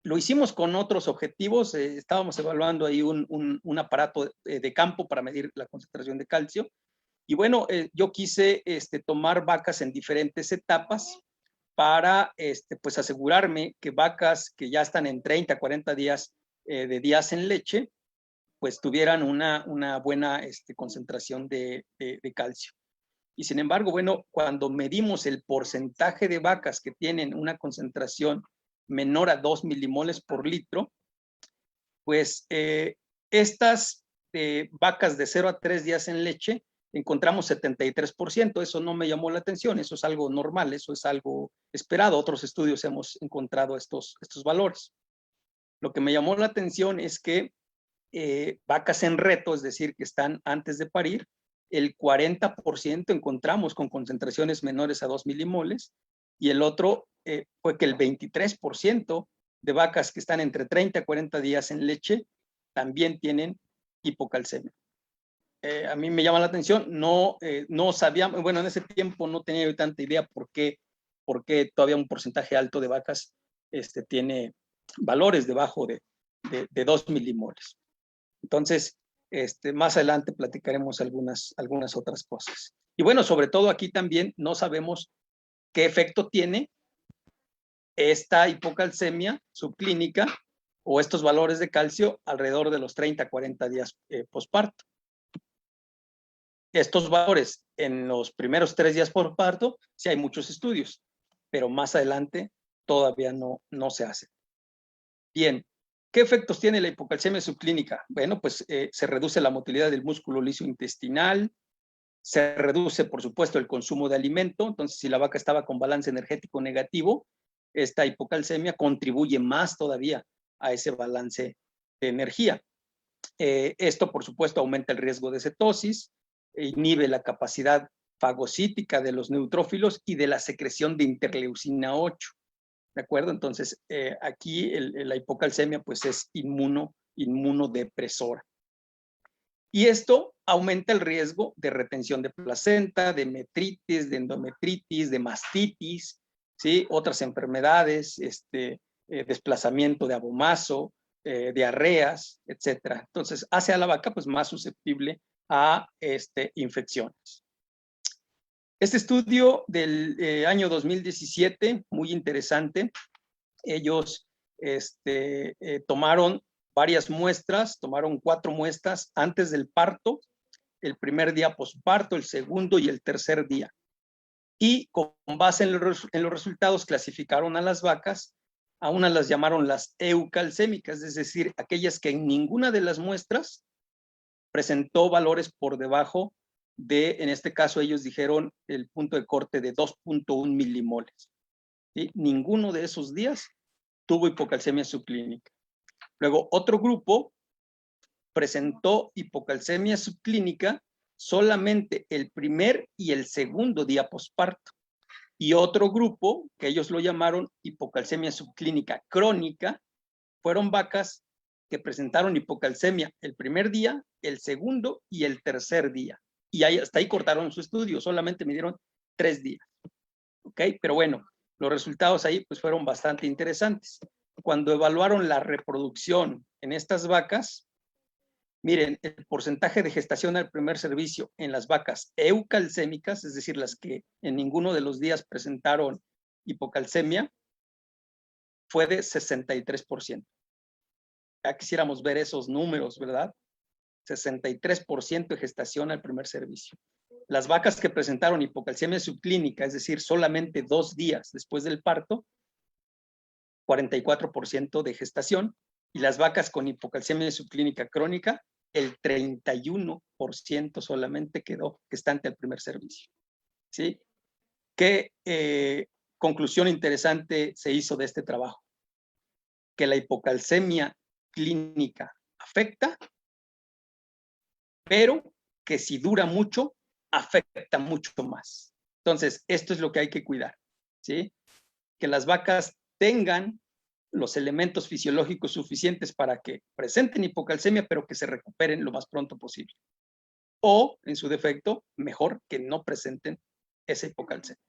lo hicimos con otros objetivos, estábamos evaluando ahí un aparato de campo para medir la concentración de calcio, y bueno, yo quise tomar vacas en diferentes etapas para pues asegurarme que vacas que ya están en 30, 40 días de días en leche, pues tuvieran una buena concentración de calcio. Y sin embargo, bueno, cuando medimos el porcentaje de vacas que tienen una concentración menor a 2 milimoles por litro, pues estas vacas de 0 a 3 días en leche encontramos 73%. Eso no me llamó la atención, eso es algo normal, eso es algo esperado. Otros estudios hemos encontrado estos valores. Lo que me llamó la atención es que vacas en reto, es decir, que están antes de parir, el 40% encontramos con concentraciones menores a 2 milimoles, y el otro fue que el 23% de vacas que están entre 30 y 40 días en leche también tienen hipocalcemia. A mí me llama la atención, no sabíamos, bueno, en ese tiempo no tenía yo tanta idea por qué todavía un porcentaje alto de vacas tiene valores debajo de 2 milimoles. Entonces, más adelante platicaremos algunas otras cosas. Y bueno, sobre todo aquí también no sabemos qué efecto tiene esta hipocalcemia subclínica o estos valores de calcio alrededor de los 30 a 40 días posparto. Estos valores en los primeros 3 días posparto, sí hay muchos estudios, pero más adelante todavía no se hacen. Bien, ¿qué efectos tiene la hipocalcemia subclínica? Bueno, pues se reduce la motilidad del músculo liso intestinal, se reduce, por supuesto, el consumo de alimento. Entonces, si la vaca estaba con balance energético negativo, esta hipocalcemia contribuye más todavía a ese balance de energía. Esto, por supuesto, aumenta el riesgo de cetosis, inhibe la capacidad fagocítica de los neutrófilos y de la secreción de interleucina 8. ¿De acuerdo? Entonces, aquí la hipocalcemia pues es inmunodepresora. Y esto aumenta el riesgo de retención de placenta, de metritis, de endometritis, de mastitis, ¿sí? Otras enfermedades, desplazamiento de abomazo, diarreas, etcétera. Entonces, hace a la vaca pues más susceptible a infecciones. Este estudio del año 2017, muy interesante, ellos tomaron varias muestras, tomaron 4 muestras antes del parto, el primer día posparto, el segundo y el tercer día. Y con base en los resultados clasificaron a las vacas, a unas las llamaron las eucalcémicas, es decir, aquellas que en ninguna de las muestras presentó valores por debajo de, en este caso ellos dijeron el punto de corte de 2.1 milimoles. ¿Sí? Ninguno de esos días tuvo hipocalcemia subclínica. Luego, otro grupo presentó hipocalcemia subclínica solamente el primer y el segundo día posparto. Y otro grupo, que ellos lo llamaron hipocalcemia subclínica crónica, fueron vacas que presentaron hipocalcemia el primer día, el segundo y el tercer día. Y hasta ahí cortaron su estudio, solamente midieron 3 días. ¿Ok? Pero bueno, los resultados ahí pues fueron bastante interesantes. Cuando evaluaron la reproducción en estas vacas, miren, el porcentaje de gestación al primer servicio en las vacas eucalcémicas, es decir, las que en ninguno de los días presentaron hipocalcemia, fue de 63%. Ya quisiéramos ver esos números, ¿verdad? 63% de gestación al primer servicio. Las vacas que presentaron hipocalcemia subclínica, es decir, solamente 2 días después del parto, 44% de gestación, y las vacas con hipocalcemia subclínica crónica, el 31% solamente quedó gestante al primer servicio. ¿Sí? ¿Qué conclusión interesante se hizo de este trabajo? Que la hipocalcemia clínica afecta, pero que si dura mucho, afecta mucho más. Entonces, esto es lo que hay que cuidar, ¿sí? Que las vacas tengan los elementos fisiológicos suficientes para que presenten hipocalcemia, pero que se recuperen lo más pronto posible. O, en su defecto, mejor que no presenten esa hipocalcemia.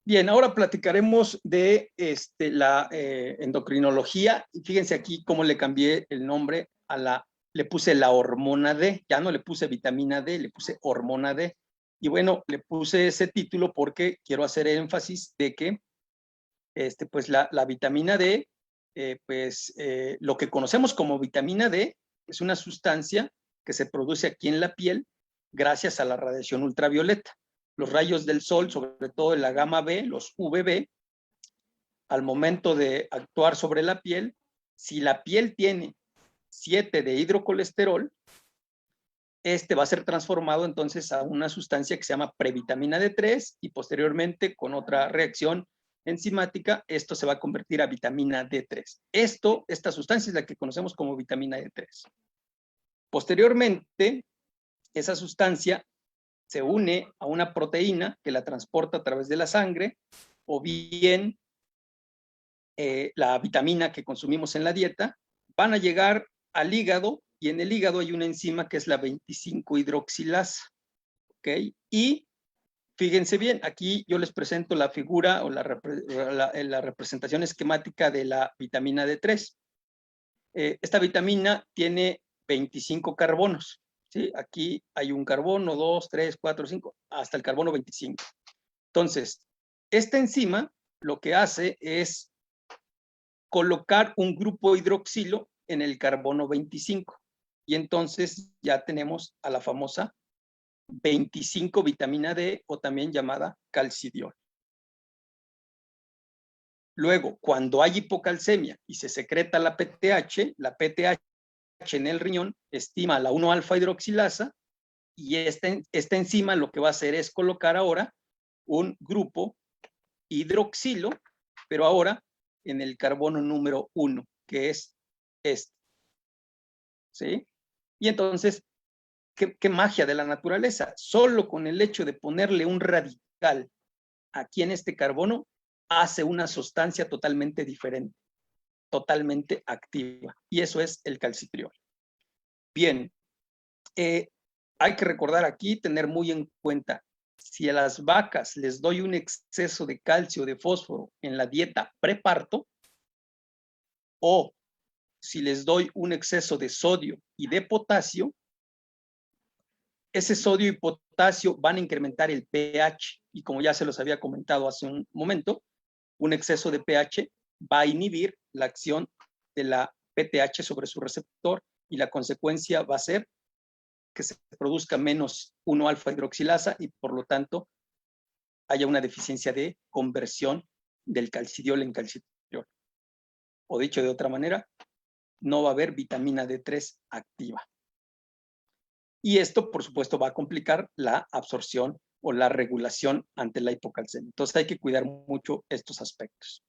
Bien, ahora platicaremos de la endocrinología. Y fíjense aquí cómo le cambié el nombre le puse la hormona D, ya no le puse vitamina D, le puse hormona D. Y bueno, le puse ese título porque quiero hacer énfasis de que pues la vitamina D, lo que conocemos como vitamina D es una sustancia que se produce aquí en la piel gracias a la radiación ultravioleta. Los rayos del sol, sobre todo en la gamma B, los UVB, al momento de actuar sobre la piel, si la piel tiene 7 de hidrocolesterol, va a ser transformado entonces a una sustancia que se llama previtamina D3 y posteriormente con otra reacción enzimática, esto se va a convertir a vitamina D3. Esta sustancia es la que conocemos como vitamina D3. Posteriormente, esa sustancia se une a una proteína que la transporta a través de la sangre, o bien la vitamina que consumimos en la dieta, van a llegar al hígado, y en el hígado hay una enzima que es la 25-hidroxilasa. ¿Ok? Y fíjense bien, aquí yo les presento la figura o la representación esquemática de la vitamina D3. Esta vitamina tiene 25 carbonos. ¿Sí? Aquí hay un carbono, 2, 3, 4, 5, hasta el carbono 25. Entonces, esta enzima lo que hace es colocar un grupo hidroxilo en el carbono 25. Y entonces ya tenemos a la famosa 25 vitamina D, o también llamada calcidiol. Luego, cuando hay hipocalcemia y se secreta la PTH en el riñón estima la 1-alfa hidroxilasa, y esta enzima lo que va a hacer es colocar ahora un grupo hidroxilo, pero ahora en el carbono número 1, que es este. ¿Sí? Y entonces, ¿qué magia de la naturaleza? Solo con el hecho de ponerle un radical aquí en este carbono, hace una sustancia totalmente diferente, totalmente activa. Y eso es el calcitriol. Bien, hay que recordar aquí, tener muy en cuenta, si a las vacas les doy un exceso de calcio o de fósforo en la dieta preparto, o si les doy un exceso de sodio y de potasio, ese sodio y potasio van a incrementar el pH, y como ya se los había comentado hace un momento, un exceso de pH va a inhibir la acción de la PTH sobre su receptor, y la consecuencia va a ser que se produzca menos 1-alfa hidroxilasa y por lo tanto haya una deficiencia de conversión del calcidiol en calcitriol. O dicho de otra manera, no va a haber vitamina D3 activa. Y esto, por supuesto, va a complicar la absorción o la regulación ante la hipocalcemia. Entonces hay que cuidar mucho estos aspectos.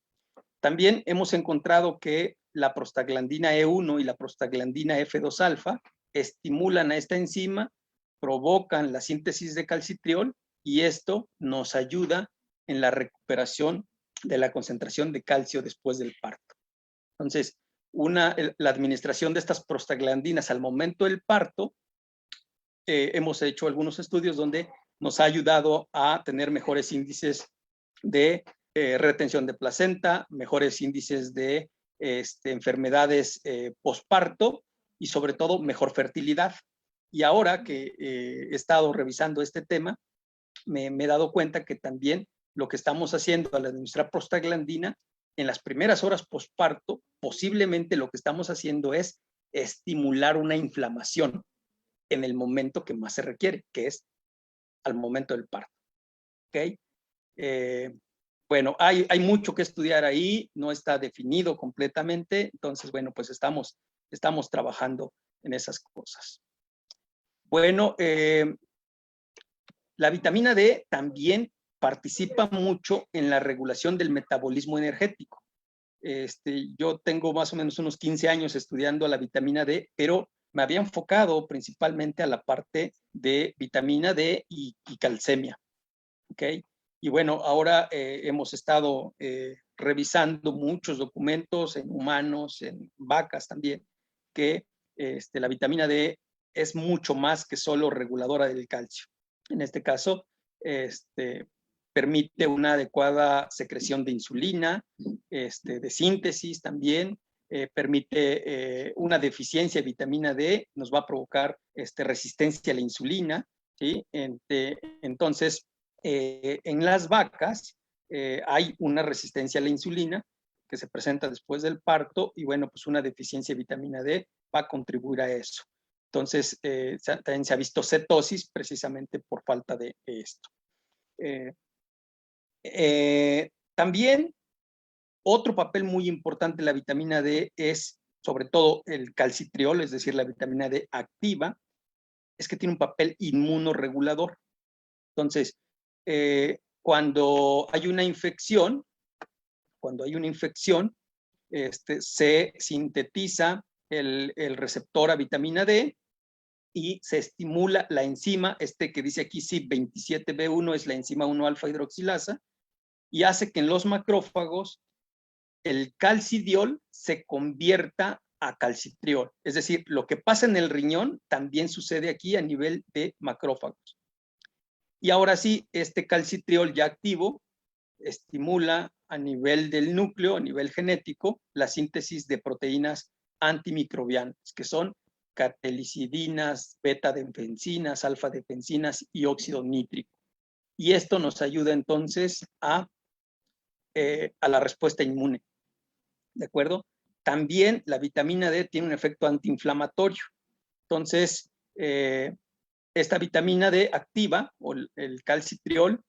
También hemos encontrado que la prostaglandina E1 y la prostaglandina F2-alfa estimulan a esta enzima, provocan la síntesis de calcitriol, y esto nos ayuda en la recuperación de la concentración de calcio después del parto. Entonces, la administración de estas prostaglandinas al momento del parto, hemos hecho algunos estudios donde nos ha ayudado a tener mejores índices de retención de placenta, mejores índices de enfermedades posparto, y sobre todo mejor fertilidad. Y ahora que he estado revisando este tema, me he dado cuenta que también lo que estamos haciendo al administrar prostaglandina en las primeras horas posparto, posiblemente lo que estamos haciendo es estimular una inflamación. en el momento que más se requiere, que es al momento del parto. ¿Ok? Bueno, hay mucho que estudiar ahí, no está definido completamente, entonces, bueno, pues estamos trabajando en esas cosas. Bueno, la vitamina D también participa mucho en la regulación del metabolismo energético. Yo tengo más o menos unos 15 años estudiando la vitamina D, pero me había enfocado principalmente a la parte de vitamina D y calcemia. ¿Ok? Y bueno, ahora hemos estado revisando muchos documentos en humanos, en vacas también, que la vitamina D es mucho más que solo reguladora del calcio. En este caso, permite una adecuada secreción de insulina, de síntesis también, permite una deficiencia de vitamina D, nos va a provocar resistencia a la insulina, ¿sí? Entonces, en las vacas hay una resistencia a la insulina que se presenta después del parto y bueno, pues una deficiencia de vitamina D va a contribuir a eso. Entonces, también se ha visto cetosis precisamente por falta de esto. También otro papel muy importante de la vitamina D es sobre todo el calcitriol, es decir, la vitamina D activa, es que tiene un papel inmunorregulador. Entonces, cuando hay una infección, se sintetiza el receptor a vitamina D y se estimula la enzima, que dice aquí CYP27B1 es la enzima 1-alfa hidroxilasa, y hace que en los macrófagos el calcidiol se convierta a calcitriol. Es decir, lo que pasa en el riñón también sucede aquí a nivel de macrófagos. Y ahora sí, este calcitriol ya activo estimula a nivel del núcleo, a nivel genético, la síntesis de proteínas antimicrobianas, que son catelicidinas, beta-defensinas, alfa-defensinas y óxido nítrico. Y esto nos ayuda entonces a la respuesta inmune. ¿De acuerdo? También la vitamina D tiene un efecto antiinflamatorio. Entonces, esta vitamina D activa, o el calcitriol,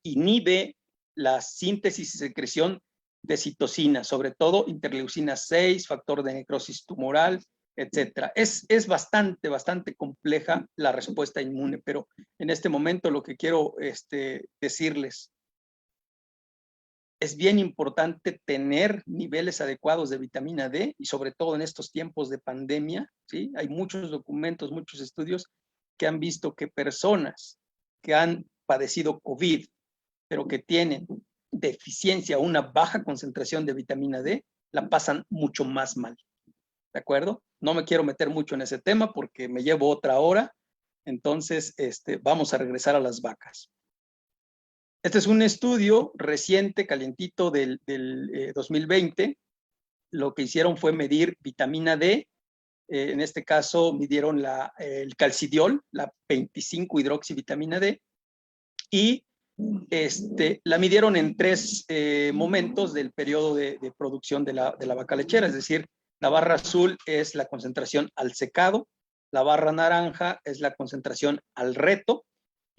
inhibe la síntesis y secreción de citocinas, sobre todo interleucina 6, factor de necrosis tumoral, etcétera. Es bastante compleja la respuesta inmune, pero en este momento lo que quiero decirles, es bien importante tener niveles adecuados de vitamina D y sobre todo en estos tiempos de pandemia, ¿sí? Hay muchos documentos, muchos estudios que han visto que personas que han padecido COVID, pero que tienen deficiencia o una baja concentración de vitamina D, la pasan mucho más mal. ¿De acuerdo? No me quiero meter mucho en ese tema porque me llevo otra hora. Entonces, vamos a regresar a las vacas. Este es un estudio reciente, calientito del 2020. Lo que hicieron fue medir vitamina D. En este caso, midieron el calcidiol, la 25-hidroxivitamina D, y la midieron en 3 momentos del periodo de producción de la vaca lechera. Es decir, la barra azul es la concentración al secado, la barra naranja es la concentración al reto,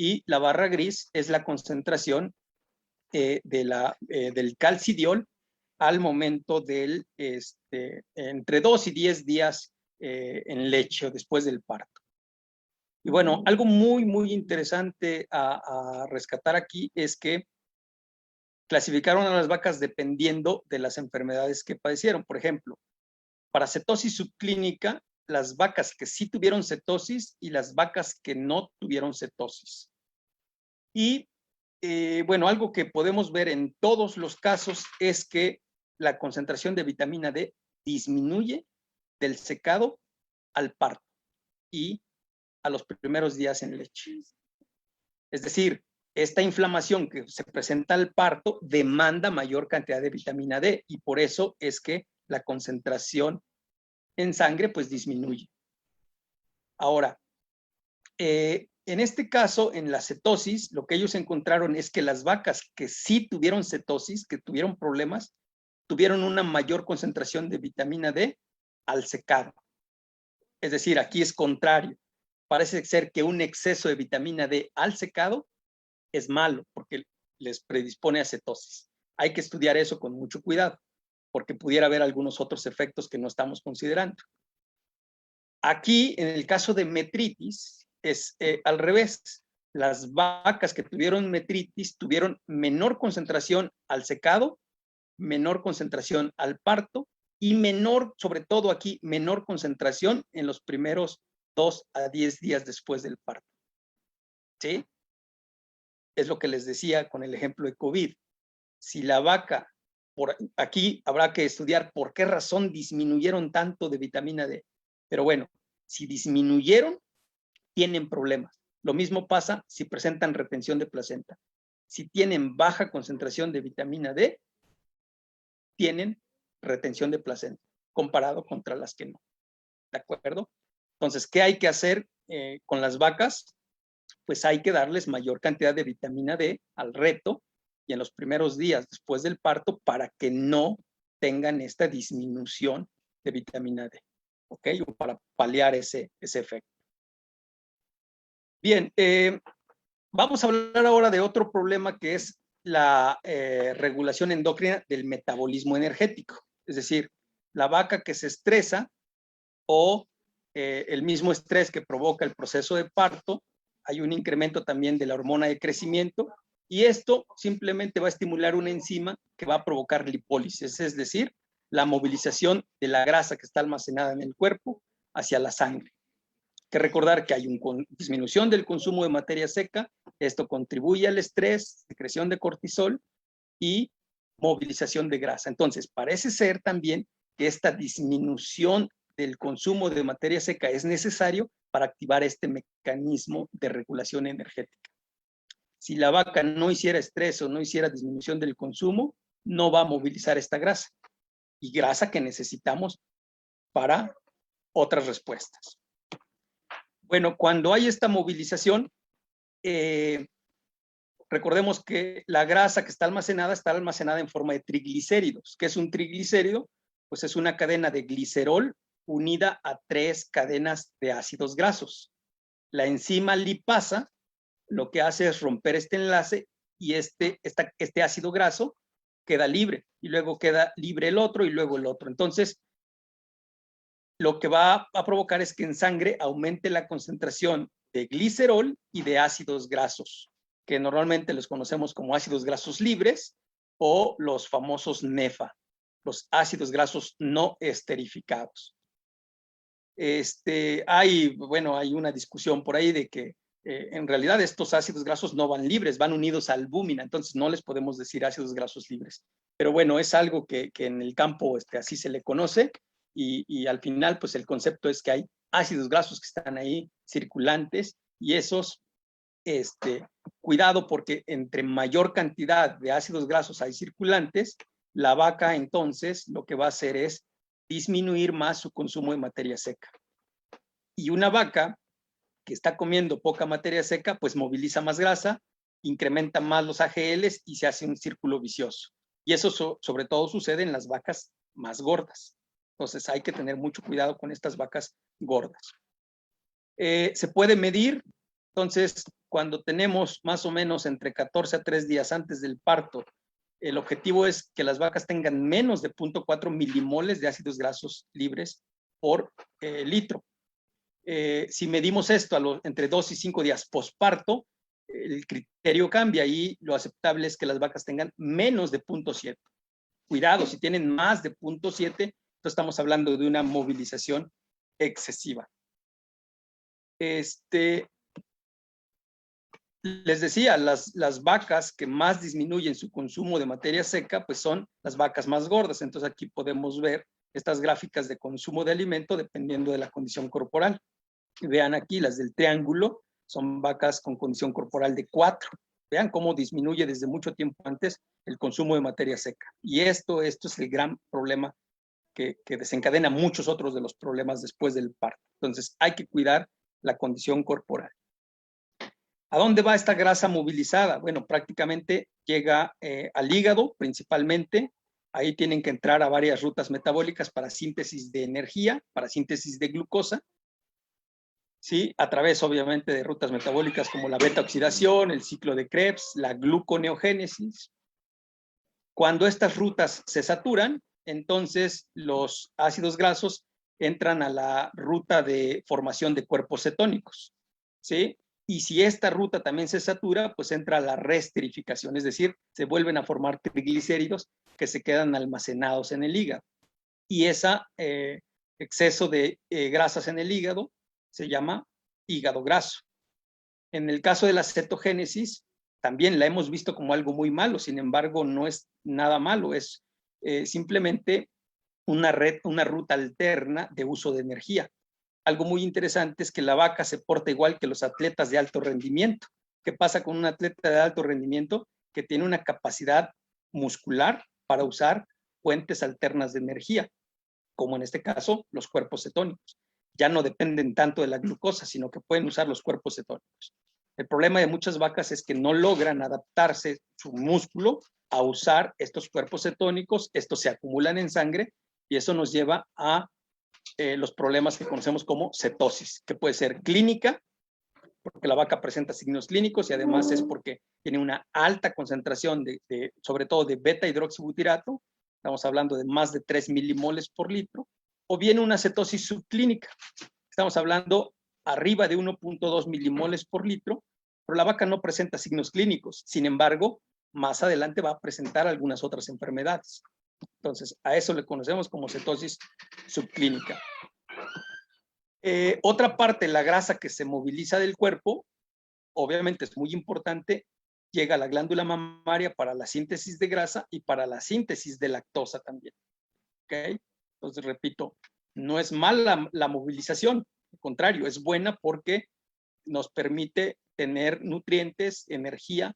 y la barra gris es la concentración del calcidiol al momento del entre 2 y 10 días en leche o después del parto. Y bueno, algo muy interesante a rescatar aquí es que clasificaron a las vacas dependiendo de las enfermedades que padecieron. Por ejemplo, para cetosis subclínica, las vacas que sí tuvieron cetosis y las vacas que no tuvieron cetosis. Y bueno, algo que podemos ver en todos los casos es que la concentración de vitamina D disminuye del secado al parto y a los primeros días en leche. Es decir, esta inflamación que se presenta al parto demanda mayor cantidad de vitamina D y por eso es que la concentración en sangre pues disminuye. Ahora, en este caso, en la cetosis, lo que ellos encontraron es que las vacas que sí tuvieron cetosis, que tuvieron problemas, tuvieron una mayor concentración de vitamina D al secado. Es decir, aquí es contrario. parece ser que un exceso de vitamina D al secado es malo porque les predispone a cetosis. Hay que estudiar eso con mucho cuidado porque pudiera haber algunos otros efectos que no estamos considerando. Aquí, en el caso de metritis, es al revés. Las vacas que tuvieron metritis tuvieron menor concentración al secado, menor concentración al parto y menor, sobre todo aquí, menor concentración en los primeros 2 a 10 días después del parto. ¿Sí? Es lo que les decía con el ejemplo de COVID. Si la vaca, por aquí habrá que estudiar por qué razón disminuyeron tanto de vitamina D. Pero bueno, si disminuyeron, tienen problemas. Lo mismo pasa si presentan retención de placenta. Si tienen baja concentración de vitamina D, tienen retención de placenta, comparado contra las que no. ¿De acuerdo? Entonces, ¿qué hay que hacer con las vacas? Pues hay que darles mayor cantidad de vitamina D al reto y en los primeros días después del parto para que no tengan esta disminución de vitamina D, ¿ok? O para paliar ese efecto. Bien, vamos a hablar ahora de otro problema que es la regulación endocrina del metabolismo energético. Es decir, la vaca que se estresa o el mismo estrés que provoca el proceso de parto, hay un incremento también de la hormona de crecimiento y esto simplemente va a estimular una enzima que va a provocar lipólisis, es decir, la movilización de la grasa que está almacenada en el cuerpo hacia la sangre. Hay que recordar que hay una disminución del consumo de materia seca, esto contribuye al estrés, secreción de cortisol y movilización de grasa. Entonces, parece ser también que esta disminución del consumo de materia seca es necesario para activar este mecanismo de regulación energética. Si la vaca no hiciera estrés o no hiciera disminución del consumo, no va a movilizar esta grasa y grasa que necesitamos para otras respuestas. Bueno, cuando hay esta movilización, recordemos que la grasa que está almacenada en forma de triglicéridos. ¿Qué es un triglicérido? Pues es una cadena de glicerol unida a 3 cadenas de ácidos grasos. La enzima lipasa lo que hace es romper este enlace y este ácido graso queda libre y luego queda libre el otro y luego el otro. Entonces, lo que va a provocar es que en sangre aumente la concentración de glicerol y de ácidos grasos, que normalmente los conocemos como ácidos grasos libres o los famosos NEFA, los ácidos grasos no esterificados. Hay una discusión por ahí de que en realidad estos ácidos grasos no van libres, van unidos a albúmina, entonces no les podemos decir ácidos grasos libres. Pero bueno, es algo que en el campo así se le conoce y al final pues el concepto es que hay ácidos grasos que están ahí circulantes y esos, cuidado porque entre mayor cantidad de ácidos grasos hay circulantes, la vaca entonces lo que va a hacer es disminuir más su consumo de materia seca. Y una vaca que está comiendo poca materia seca, pues moviliza más grasa, incrementa más los AGLs y se hace un círculo vicioso. Y eso sobre todo sucede en las vacas más gordas. Entonces hay que tener mucho cuidado con estas vacas gordas. Se puede medir, entonces cuando tenemos más o menos entre 14 a 3 días antes del parto, el objetivo es que las vacas tengan menos de 0.4 milimoles de ácidos grasos libres por litro. Si medimos esto entre 2 y 5 días posparto, el criterio cambia y lo aceptable es que las vacas tengan menos de 0.7. Cuidado, si tienen más de 0.7, entonces estamos hablando de una movilización excesiva. Les decía, las vacas que más disminuyen su consumo de materia seca, pues son las vacas más gordas. Entonces aquí podemos ver estas gráficas de consumo de alimento dependiendo de la condición corporal. Vean aquí las del triángulo, son vacas con condición corporal de 4. Vean cómo disminuye desde mucho tiempo antes el consumo de materia seca. Y esto es el gran problema que desencadena muchos otros de los problemas después del parto. Entonces hay que cuidar la condición corporal. ¿A dónde va esta grasa movilizada? Bueno, prácticamente llega al hígado principalmente. Ahí tienen que entrar a varias rutas metabólicas para síntesis de energía, para síntesis de glucosa. ¿sí? A través, obviamente, de rutas metabólicas como la beta-oxidación, el ciclo de Krebs, la gluconeogénesis. Cuando estas rutas se saturan, entonces los ácidos grasos entran a la ruta de formación de cuerpos cetónicos, ¿sí? Y si esta ruta también se satura, pues entra a la resterificación, es decir, se vuelven a formar triglicéridos que se quedan almacenados en el hígado. Y ese exceso de grasas en el hígado se llama hígado graso. En el caso de la cetogénesis, también la hemos visto como algo muy malo, sin embargo, no es nada malo, es simplemente una ruta alterna de uso de energía. Algo muy interesante es que la vaca se porta igual que los atletas de alto rendimiento. ¿Qué pasa con un atleta de alto rendimiento? Que tiene una capacidad muscular para usar fuentes alternas de energía, como en este caso los cuerpos cetónicos. Ya no dependen tanto de la glucosa, sino que pueden usar los cuerpos cetónicos. El problema de muchas vacas es que no logran adaptarse su músculo a usar estos cuerpos cetónicos, estos se acumulan en sangre y eso nos lleva a los problemas que conocemos como cetosis, que puede ser clínica, porque la vaca presenta signos clínicos y además es porque tiene una alta concentración sobre todo de beta hidroxibutirato, estamos hablando de más de 3 milimoles por litro, o bien una cetosis subclínica, estamos hablando arriba de 1.2 milimoles por litro, pero la vaca no presenta signos clínicos, sin embargo, más adelante va a presentar algunas otras enfermedades. Entonces, a eso le conocemos como cetosis subclínica. Otra parte, la grasa que se moviliza del cuerpo, obviamente es muy importante, llega a la glándula mamaria para la síntesis de grasa y para la síntesis de lactosa también. ¿Ok? Entonces, repito, no es mala la movilización, al contrario, es buena porque nos permite tener nutrientes, energía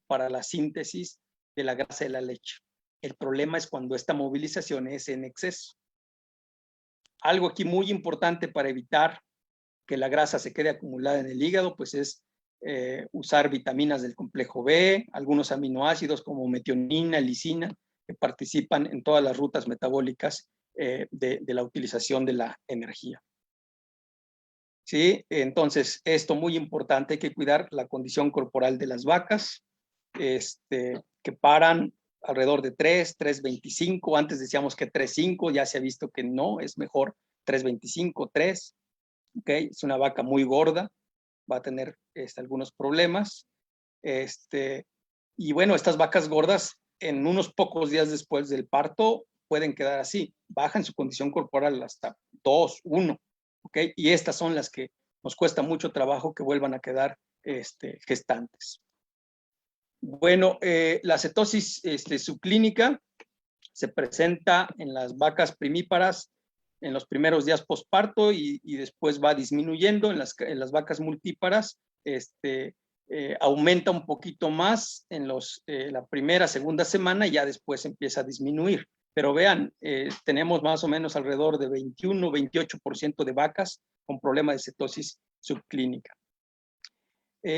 para la síntesis de la grasa de la leche. El problema es cuando esta movilización es en exceso. Algo aquí muy importante para evitar que la grasa se quede acumulada en el hígado, pues es usar vitaminas del complejo B, algunos aminoácidos como metionina, lisina, que participan en todas las rutas metabólicas de la utilización de la energía. ¿Sí? Entonces, esto muy importante, hay que cuidar la condición corporal de las vacas, que paran alrededor de 3.25, antes decíamos que 3.5, ya se ha visto que no, es mejor 3.25, 3, ¿ok? Es una vaca muy gorda, va a tener algunos problemas, y bueno, estas vacas gordas en unos pocos días después del parto pueden quedar así, bajan su condición corporal hasta 2, 1, ¿ok? Y estas son las que nos cuesta mucho trabajo que vuelvan a quedar gestantes. Bueno, la cetosis subclínica se presenta en las vacas primíparas en los primeros días posparto y después va disminuyendo. En las vacas multíparas aumenta un poquito más en la primera, segunda semana y ya después empieza a disminuir. Pero vean, tenemos más o menos alrededor de 21-28% de vacas con problema de cetosis subclínica.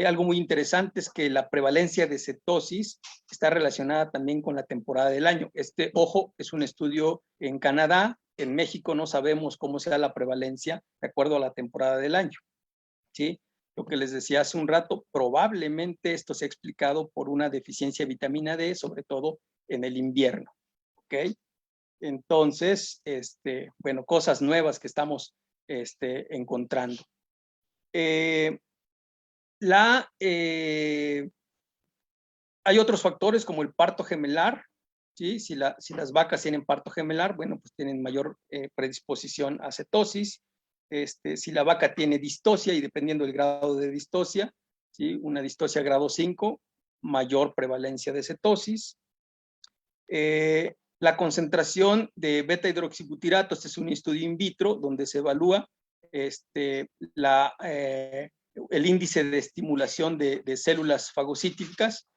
Algo muy interesante es que la prevalencia de cetosis está relacionada también con la temporada del año. Ojo, es un estudio en Canadá. En México no sabemos cómo sea la prevalencia de acuerdo a la temporada del año, ¿sí? Lo que les decía hace un rato, probablemente esto se ha explicado por una deficiencia de vitamina D, sobre todo en el invierno, ¿ok? Entonces, bueno, cosas nuevas que estamos encontrando. Hay otros factores como el parto gemelar, ¿sí? Si las vacas tienen parto gemelar, bueno, pues tienen mayor predisposición a cetosis. Si la vaca tiene distosia y dependiendo del grado de distosia, ¿sí? Una distosia grado 5, mayor prevalencia de cetosis. La concentración de beta hidroxibutirato, este es un estudio in vitro donde se evalúa el índice de estimulación de células fagocíticas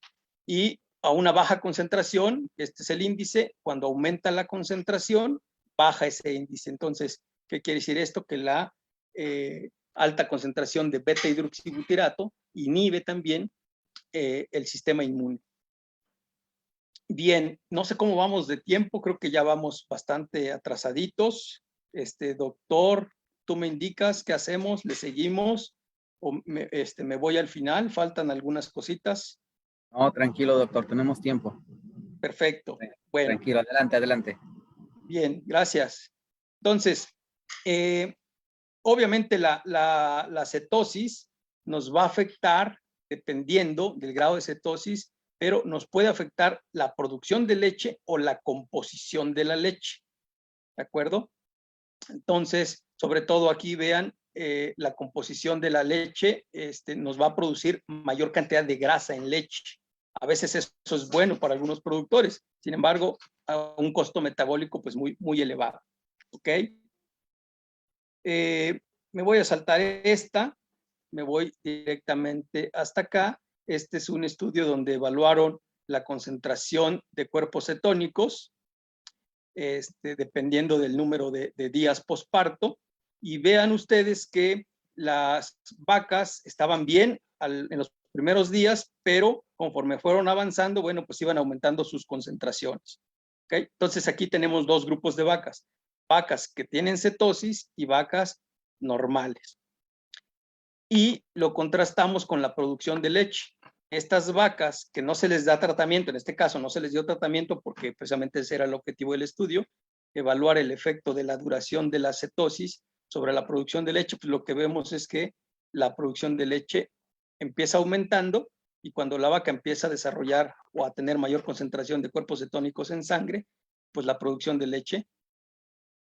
y a una baja concentración, este es el índice, cuando aumenta la concentración, baja ese índice. Entonces, ¿qué quiere decir esto? Que la alta concentración de beta hidroxibutirato inhibe también el sistema inmune. Bien, no sé cómo vamos de tiempo, creo que ya vamos bastante atrasaditos. Doctor, tú me indicas qué hacemos, le seguimos o me voy al final, faltan algunas cositas. No, tranquilo, doctor, tenemos tiempo. Perfecto. Bueno, Tranquilo, adelante, adelante. bien, gracias. Entonces, obviamente la cetosis nos va a afectar dependiendo del grado de cetosis, pero nos puede afectar la producción de leche o la composición de la leche. ¿De acuerdo? Entonces, sobre todo aquí vean, la composición de la leche nos va a producir mayor cantidad de grasa en leche. A veces eso es bueno para algunos productores, sin embargo, a un costo metabólico pues muy elevado. ¿Ok? Me voy a saltar esta, me voy directamente hasta acá. Este es un estudio donde evaluaron la concentración de cuerpos cetónicos, dependiendo del número de días posparto, y vean ustedes que las vacas estaban bien en los primeros días, pero conforme fueron avanzando, bueno, pues iban aumentando sus concentraciones. ¿Okay? Entonces aquí tenemos dos grupos de vacas que tienen cetosis y vacas normales. Y lo contrastamos con la producción de leche. Estas vacas que no se les da tratamiento, en este caso no se les dio tratamiento porque precisamente ese era el objetivo del estudio, evaluar el efecto de la duración de la cetosis sobre la producción de leche, pues lo que vemos es que la producción de leche empieza aumentando y cuando la vaca empieza a desarrollar o a tener mayor concentración de cuerpos cetónicos en sangre, pues la producción de leche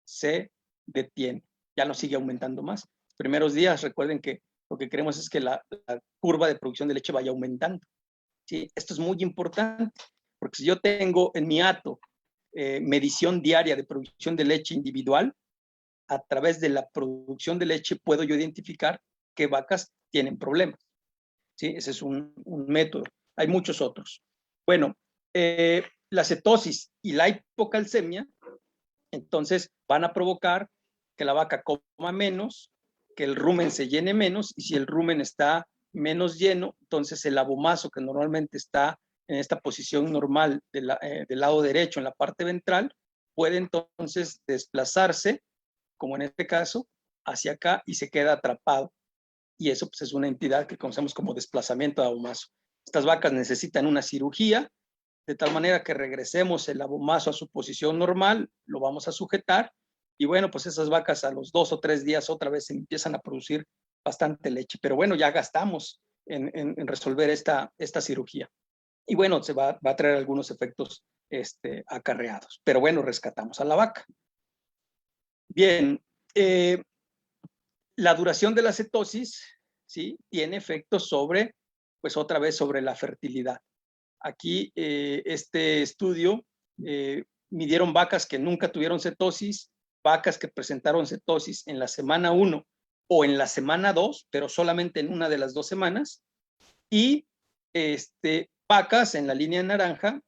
se detiene, ya no sigue aumentando más. Los primeros días, recuerden que lo que queremos es que la curva de producción de leche vaya aumentando. ¿Sí? Esto es muy importante, porque si yo tengo en mi hato medición diaria de producción de leche individual, a través de la producción de leche puedo yo identificar qué vacas tienen problemas. ¿Sí? Ese es un método. Hay muchos otros. Bueno, la cetosis y la hipocalcemia, entonces van a provocar que la vaca coma menos, que el rumen se llene menos, y si el rumen está menos lleno, entonces el abomazo que normalmente está en esta posición normal del lado derecho en la parte ventral, puede entonces desplazarse, como en este caso, hacia acá y se queda atrapado. Y eso pues, es una entidad que conocemos como desplazamiento de abomazo. Estas vacas necesitan una cirugía, de tal manera que regresemos el abomazo a su posición normal, lo vamos a sujetar, y bueno, pues esas vacas a los 2 o 3 días otra vez empiezan a producir bastante leche. Pero bueno, ya gastamos en resolver esta cirugía. Y bueno, se va a traer algunos efectos acarreados. Pero bueno, rescatamos a la vaca. Bien, la duración de la cetosis, ¿sí? Tiene efectos sobre, pues otra vez, sobre la fertilidad. Aquí, este estudio, midieron vacas que nunca tuvieron cetosis, vacas que presentaron cetosis en la semana 1 o en la semana 2, pero solamente en una de las 2 semanas, y vacas en la línea naranja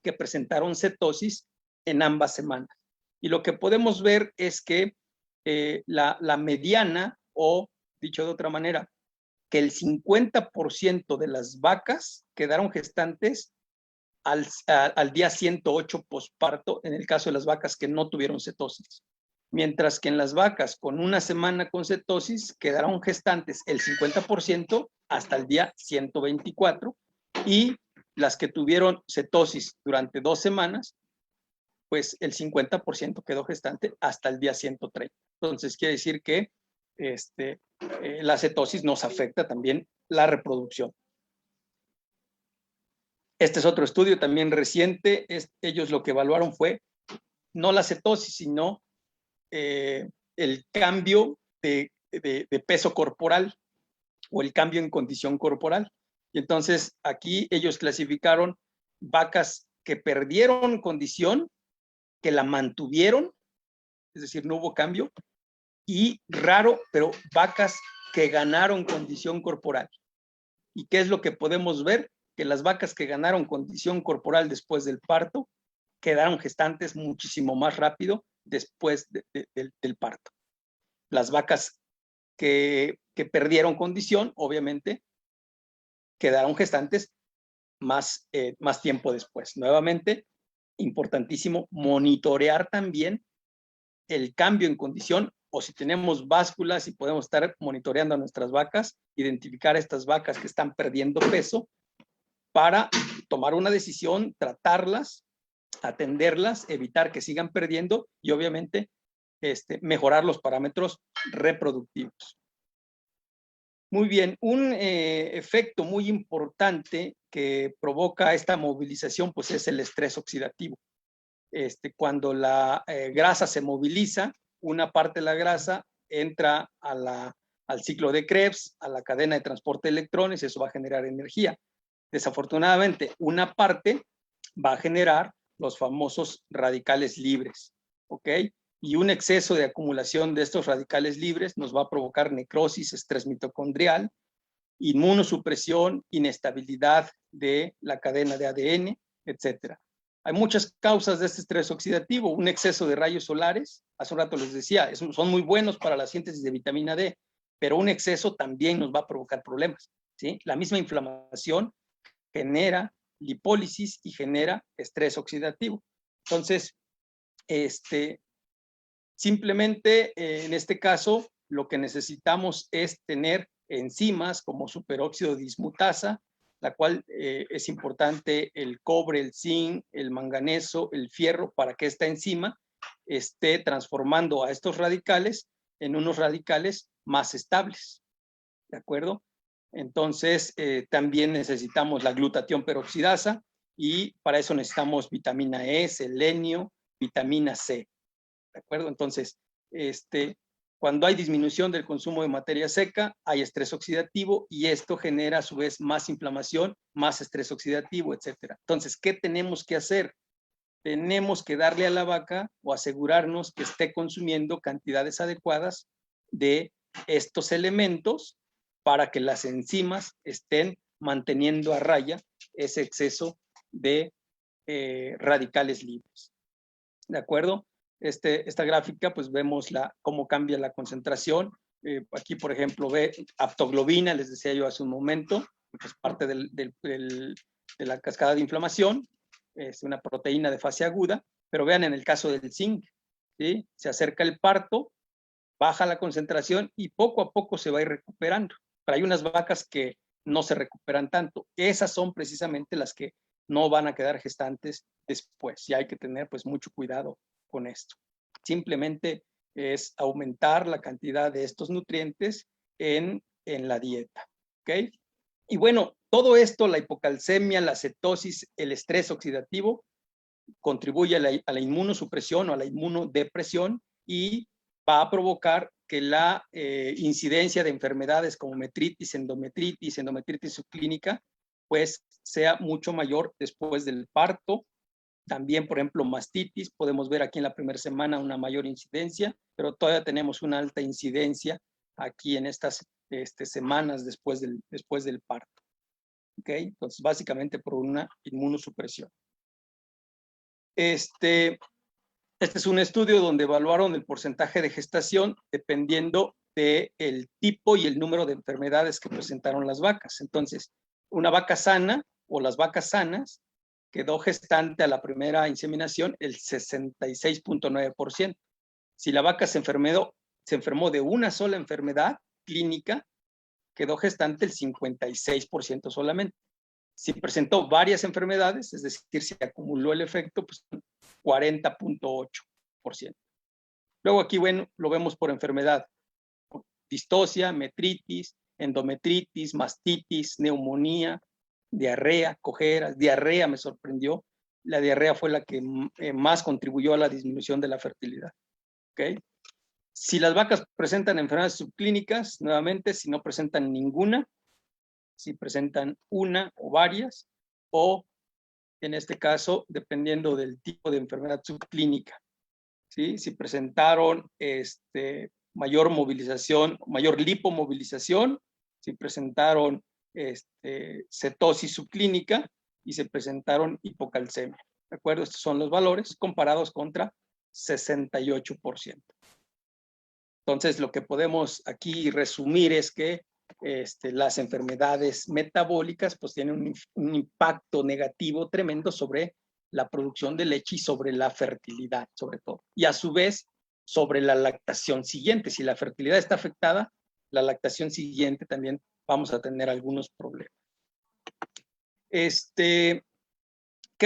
que presentaron cetosis en ambas semanas. Y lo que podemos ver es que la mediana, o dicho de otra manera, que el 50% de las vacas quedaron gestantes al día 108 posparto, en el caso de las vacas que no tuvieron cetosis. Mientras que en las vacas con una semana con cetosis quedaron gestantes el 50% hasta el día 124, y las que tuvieron cetosis durante 2 semanas, pues el 50% quedó gestante hasta el día 130. Entonces quiere decir que la cetosis nos afecta también la reproducción. Este es otro estudio también reciente. Ellos lo que evaluaron fue no la cetosis, sino el cambio de peso corporal o el cambio en condición corporal. Y entonces aquí ellos clasificaron vacas que perdieron condición, que la mantuvieron, es decir, no hubo cambio, y raro, pero vacas que ganaron condición corporal. ¿Y qué es lo que podemos ver? Que las vacas que ganaron condición corporal después del parto quedaron gestantes muchísimo más rápido después del parto. Las vacas que perdieron condición, obviamente, quedaron gestantes más tiempo después. Nuevamente, importantísimo monitorear también el cambio en condición o si tenemos básculas y podemos estar monitoreando a nuestras vacas, identificar estas vacas que están perdiendo peso para tomar una decisión, tratarlas, atenderlas, evitar que sigan perdiendo y obviamente mejorar los parámetros reproductivos. Muy bien, un efecto muy importante que provoca esta movilización pues es el estrés oxidativo. Cuando la grasa se moviliza, una parte de la grasa entra al ciclo de Krebs, a la cadena de transporte de electrones, eso va a generar energía. Desafortunadamente, una parte va a generar los famosos radicales libres, ¿ok? Y un exceso de acumulación de estos radicales libres nos va a provocar necrosis, estrés mitocondrial, inmunosupresión, inestabilidad de la cadena de ADN, etcétera. Hay muchas causas de este estrés oxidativo. Un exceso de rayos solares, hace un rato les decía, son muy buenos para la síntesis de vitamina D, pero un exceso también nos va a provocar problemas, ¿sí? La misma inflamación genera lipólisis y genera estrés oxidativo. Entonces, simplemente en este caso, lo que necesitamos es tener enzimas como superóxido dismutasa, la cual es importante el cobre, el zinc, el manganeso, el fierro, para que esta enzima esté transformando a estos radicales en unos radicales más estables, ¿de acuerdo? Entonces, también necesitamos la glutatión peroxidasa y para eso necesitamos vitamina E, selenio, vitamina C, ¿de acuerdo? Entonces, cuando hay disminución del consumo de materia seca, hay estrés oxidativo y esto genera a su vez más inflamación, más estrés oxidativo, etcétera. Entonces, ¿qué tenemos que hacer? Tenemos que darle a la vaca o asegurarnos que esté consumiendo cantidades adecuadas de estos elementos para que las enzimas estén manteniendo a raya ese exceso de radicales libres. ¿De acuerdo? Esta gráfica, pues vemos cómo cambia la concentración. Aquí, por ejemplo, ve aptoglobina, les decía yo hace un momento, que es parte de la cascada de inflamación, es una proteína de fase aguda, pero vean en el caso del zinc, ¿sí? Se acerca el parto, baja la concentración y poco a poco se va a ir recuperando. Pero hay unas vacas que no se recuperan tanto. Esas son precisamente las que no van a quedar gestantes después. Y hay que tener pues mucho cuidado con esto. Simplemente es aumentar la cantidad de estos nutrientes en la dieta. ¿Ok? Y bueno, todo esto, la hipocalcemia, la cetosis, el estrés oxidativo, contribuye a la inmunosupresión o a la inmunodepresión y va a provocar que la incidencia de enfermedades como metritis, endometritis subclínica, pues sea mucho mayor después del parto. También, por ejemplo, mastitis, podemos ver aquí en la primera semana una mayor incidencia, pero todavía tenemos una alta incidencia aquí en estas semanas después del parto. ¿Ok? Entonces, básicamente por una inmunosupresión. Este es un estudio donde evaluaron el porcentaje de gestación dependiendo del tipo y el número de enfermedades que presentaron las vacas. Entonces, una vaca sana o las vacas sanas quedó gestante a la primera inseminación el 66.9%. Si la vaca se enfermó de una sola enfermedad clínica, quedó gestante el 56% solamente. Si presentó varias enfermedades, es decir, si acumuló el efecto, pues 40.8%. Luego aquí, bueno, lo vemos por enfermedad. Distocia, metritis, endometritis, mastitis, neumonía, diarrea, cojeras. Diarrea me sorprendió. La diarrea fue la que más contribuyó a la disminución de la fertilidad. ¿Okay? Si las vacas presentan enfermedades subclínicas, nuevamente, si no presentan ninguna, si presentan una o varias, o en este caso, dependiendo del tipo de enfermedad subclínica, ¿sí? Si presentaron mayor movilización, mayor lipomovilización, si presentaron cetosis subclínica y se presentaron hipocalcemia. ¿De acuerdo? Estos son los valores comparados contra 68%. Entonces, lo que podemos aquí resumir es que las enfermedades metabólicas pues tienen un impacto negativo tremendo sobre la producción de leche y sobre la fertilidad, sobre todo. Y a su vez, sobre la lactación siguiente. Si la fertilidad está afectada, la lactación siguiente también vamos a tener algunos problemas. ¿Qué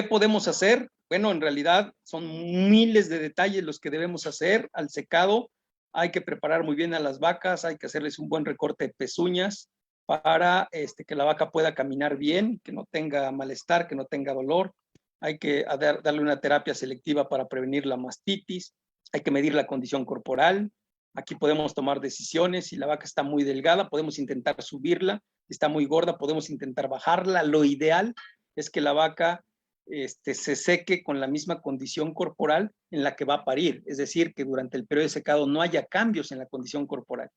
podemos hacer? Bueno, en realidad son miles de detalles los que debemos hacer. Al secado hay que preparar muy bien a las vacas, hay que hacerles un buen recorte de pezuñas para que la vaca pueda caminar bien, que no tenga malestar, que no tenga dolor. Hay que darle una terapia selectiva para prevenir la mastitis. Hay que medir la condición corporal. Aquí podemos tomar decisiones. Si la vaca está muy delgada, podemos intentar subirla. Si está muy gorda, podemos intentar bajarla. Lo ideal es que la vaca se seque con la misma condición corporal en la que va a parir. Es decir, que durante el periodo de secado no haya cambios en la condición corporal.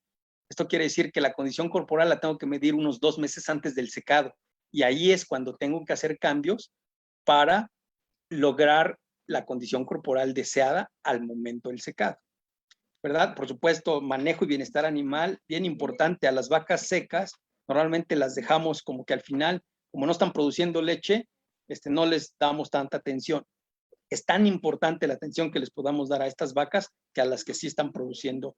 Esto quiere decir que la condición corporal la tengo que medir unos 2 meses antes del secado. Y ahí es cuando tengo que hacer cambios para lograr la condición corporal deseada al momento del secado, ¿verdad? Por supuesto, manejo y bienestar animal, bien importante. A las vacas secas, normalmente las dejamos como que al final, como no están produciendo leche, no les damos tanta atención. Es tan importante la atención que les podamos dar a estas vacas que a las que sí están produciendo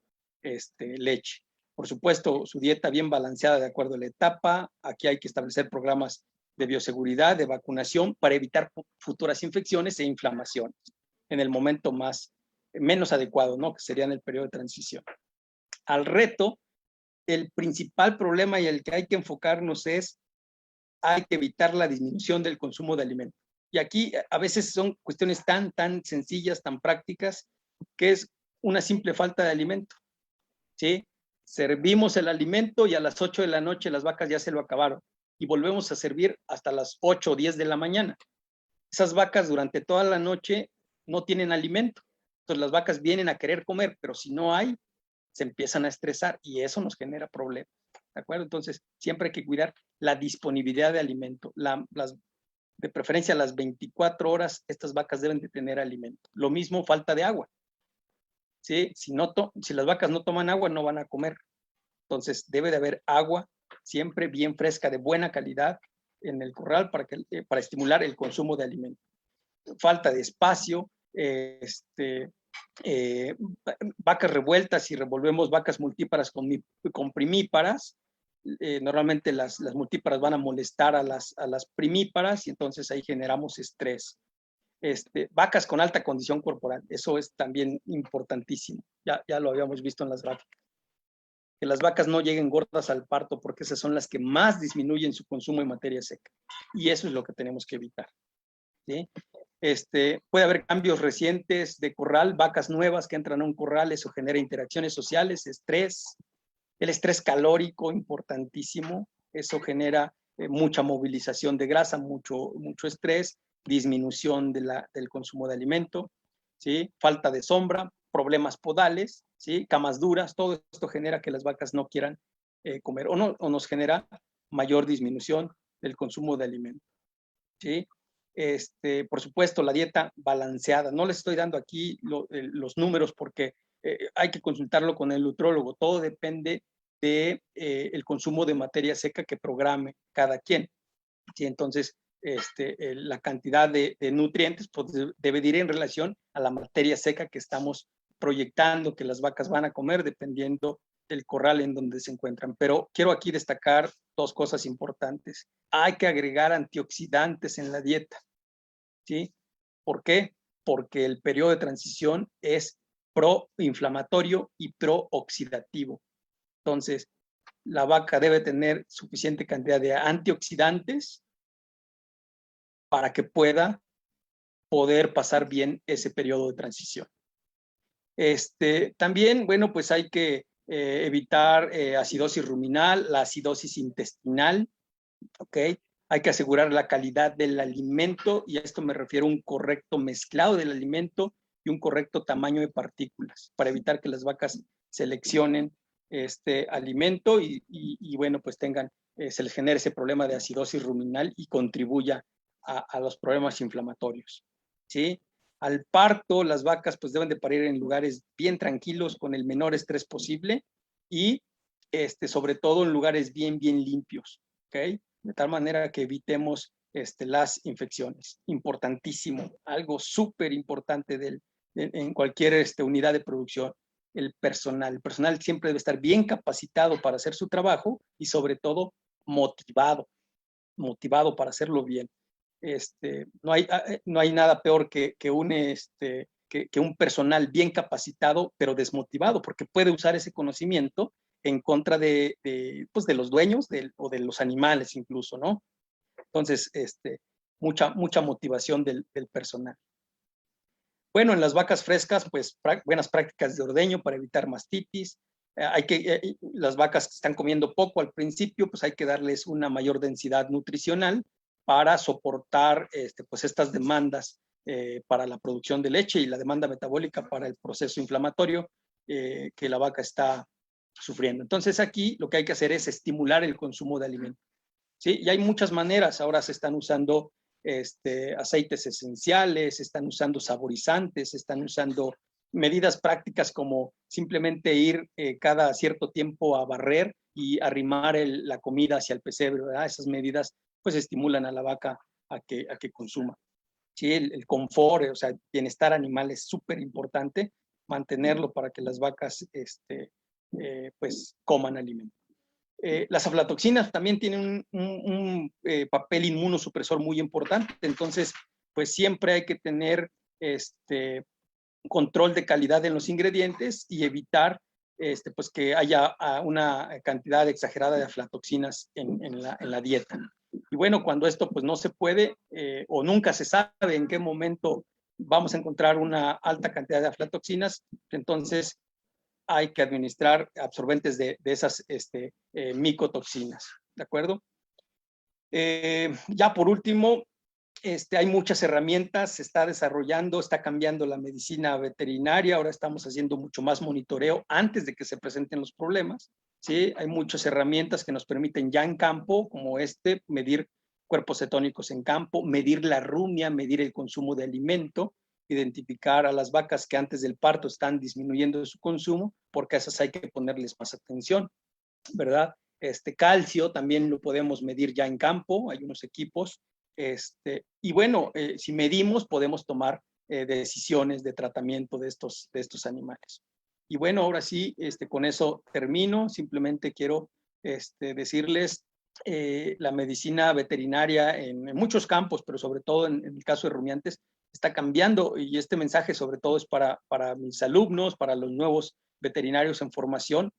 leche. Por supuesto, su dieta bien balanceada de acuerdo a la etapa. Aquí hay que establecer programas de bioseguridad, de vacunación, para evitar futuras infecciones e inflamaciones en el momento menos adecuado, ¿no? Que sería en el periodo de transición. Al reto, el principal problema y el que hay que enfocarnos es hay que evitar la disminución del consumo de alimentos. Y aquí a veces son cuestiones tan sencillas, tan prácticas, que es una simple falta de alimento, ¿sí? Servimos el alimento y a las 8 de la noche las vacas ya se lo acabaron y volvemos a servir hasta las 8 o 10 de la mañana. Esas vacas durante toda la noche no tienen alimento. Entonces las vacas vienen a querer comer, pero si no hay, se empiezan a estresar y eso nos genera problemas. ¿De acuerdo? Entonces siempre hay que cuidar la disponibilidad de alimento. De preferencia a las 24 horas, estas vacas deben de tener alimento. Lo mismo, falta de agua. ¿Sí? Si las vacas no toman agua, no van a comer. Entonces debe de haber agua siempre bien fresca, de buena calidad en el corral para estimular el consumo de alimento. Falta de espacio, vacas revueltas, si revolvemos vacas multíparas con primíparas, normalmente las multíparas van a molestar a las primíparas y entonces ahí generamos estrés. Vacas con alta condición corporal, eso es también importantísimo, ya lo habíamos visto en las gráficas. Que las vacas no lleguen gordas al parto porque esas son las que más disminuyen su consumo de materia seca y eso es lo que tenemos que evitar, ¿sí? Puede haber cambios recientes de corral, vacas nuevas que entran a un corral, eso genera interacciones sociales, estrés, el estrés calórico, importantísimo, eso genera mucha movilización de grasa, mucho estrés, disminución del consumo de alimento, ¿sí? Falta de sombra, problemas podales, ¿sí? Camas duras, todo esto genera que las vacas no quieran comer o nos genera mayor disminución del consumo de alimento, ¿sí? Por supuesto, la dieta balanceada. No les estoy dando aquí los números porque hay que consultarlo con el nutrólogo. Todo depende del consumo de materia seca que programe cada quien. ¿Sí? Entonces, la cantidad de nutrientes pues, debe ir en relación a la materia seca que estamos proyectando que las vacas van a comer dependiendo del corral en donde se encuentran. Pero quiero aquí destacar 2 cosas importantes. Hay que agregar antioxidantes en la dieta, ¿sí? ¿Por qué? Porque el periodo de transición es proinflamatorio y prooxidativo. Entonces, la vaca debe tener suficiente cantidad de antioxidantes para que pueda poder pasar bien ese periodo de transición. También, bueno, pues hay que evitar acidosis ruminal, la acidosis intestinal, ¿ok? Hay que asegurar la calidad del alimento y a esto me refiero a un correcto mezclado del alimento y un correcto tamaño de partículas para evitar que las vacas seleccionen este alimento y bueno, pues se les genere ese problema de acidosis ruminal y contribuya a los problemas inflamatorios, ¿sí? Al parto, las vacas pues deben de parir en lugares bien tranquilos con el menor estrés posible y sobre todo en lugares bien limpios, ¿ok? De tal manera que evitemos las infecciones. Importantísimo, algo súper importante del en cualquier unidad de producción, el personal. El personal siempre debe estar bien capacitado para hacer su trabajo y sobre todo motivado para hacerlo bien. No hay nada peor que un personal bien capacitado, pero desmotivado, porque puede usar ese conocimiento en contra pues de los dueños o de los animales incluso, ¿no? Entonces, mucha motivación del personal. Bueno, en las vacas frescas, pues buenas prácticas de ordeño para evitar mastitis. Las vacas que están comiendo poco al principio, pues hay que darles una mayor densidad nutricional para soportar pues estas demandas para la producción de leche y la demanda metabólica para el proceso inflamatorio que la vaca está sufriendo. Entonces aquí lo que hay que hacer es estimular el consumo de alimentos. ¿Sí? Y hay muchas maneras. Ahora se están usando aceites esenciales, se están usando saborizantes, se están usando medidas prácticas como simplemente ir cada cierto tiempo a barrer y arrimar la comida hacia el pesebre, ¿verdad? Esas medidas pues estimulan a la vaca a que consuma. ¿Sí? El confort, o sea, bienestar animal es súper importante, mantenerlo para que las vacas pues coman alimento. Las aflatoxinas también tienen un papel inmunosupresor muy importante, entonces pues siempre hay que tener control de calidad en los ingredientes y evitar pues que haya una cantidad exagerada de aflatoxinas en la dieta. Y bueno, cuando esto pues no se puede o nunca se sabe en qué momento vamos a encontrar una alta cantidad de aflatoxinas, entonces hay que administrar absorbentes de esas micotoxinas, ¿de acuerdo? Ya por último, hay muchas herramientas, se está desarrollando, está cambiando la medicina veterinaria, ahora estamos haciendo mucho más monitoreo antes de que se presenten los problemas, ¿sí? Hay muchas herramientas que nos permiten ya en campo, como medir cuerpos cetónicos en campo, medir la rumia, medir el consumo de alimento, identificar a las vacas que antes del parto están disminuyendo su consumo, porque a esas hay que ponerles más atención, ¿verdad? Calcio también lo podemos medir ya en campo, hay unos equipos, y bueno, si medimos podemos tomar decisiones de tratamiento de estos animales. Y bueno, ahora sí, con eso termino, simplemente quiero decirles la medicina veterinaria en muchos campos, pero sobre todo en el caso de rumiantes, está cambiando y este mensaje sobre todo es para mis alumnos, para los nuevos veterinarios en formación.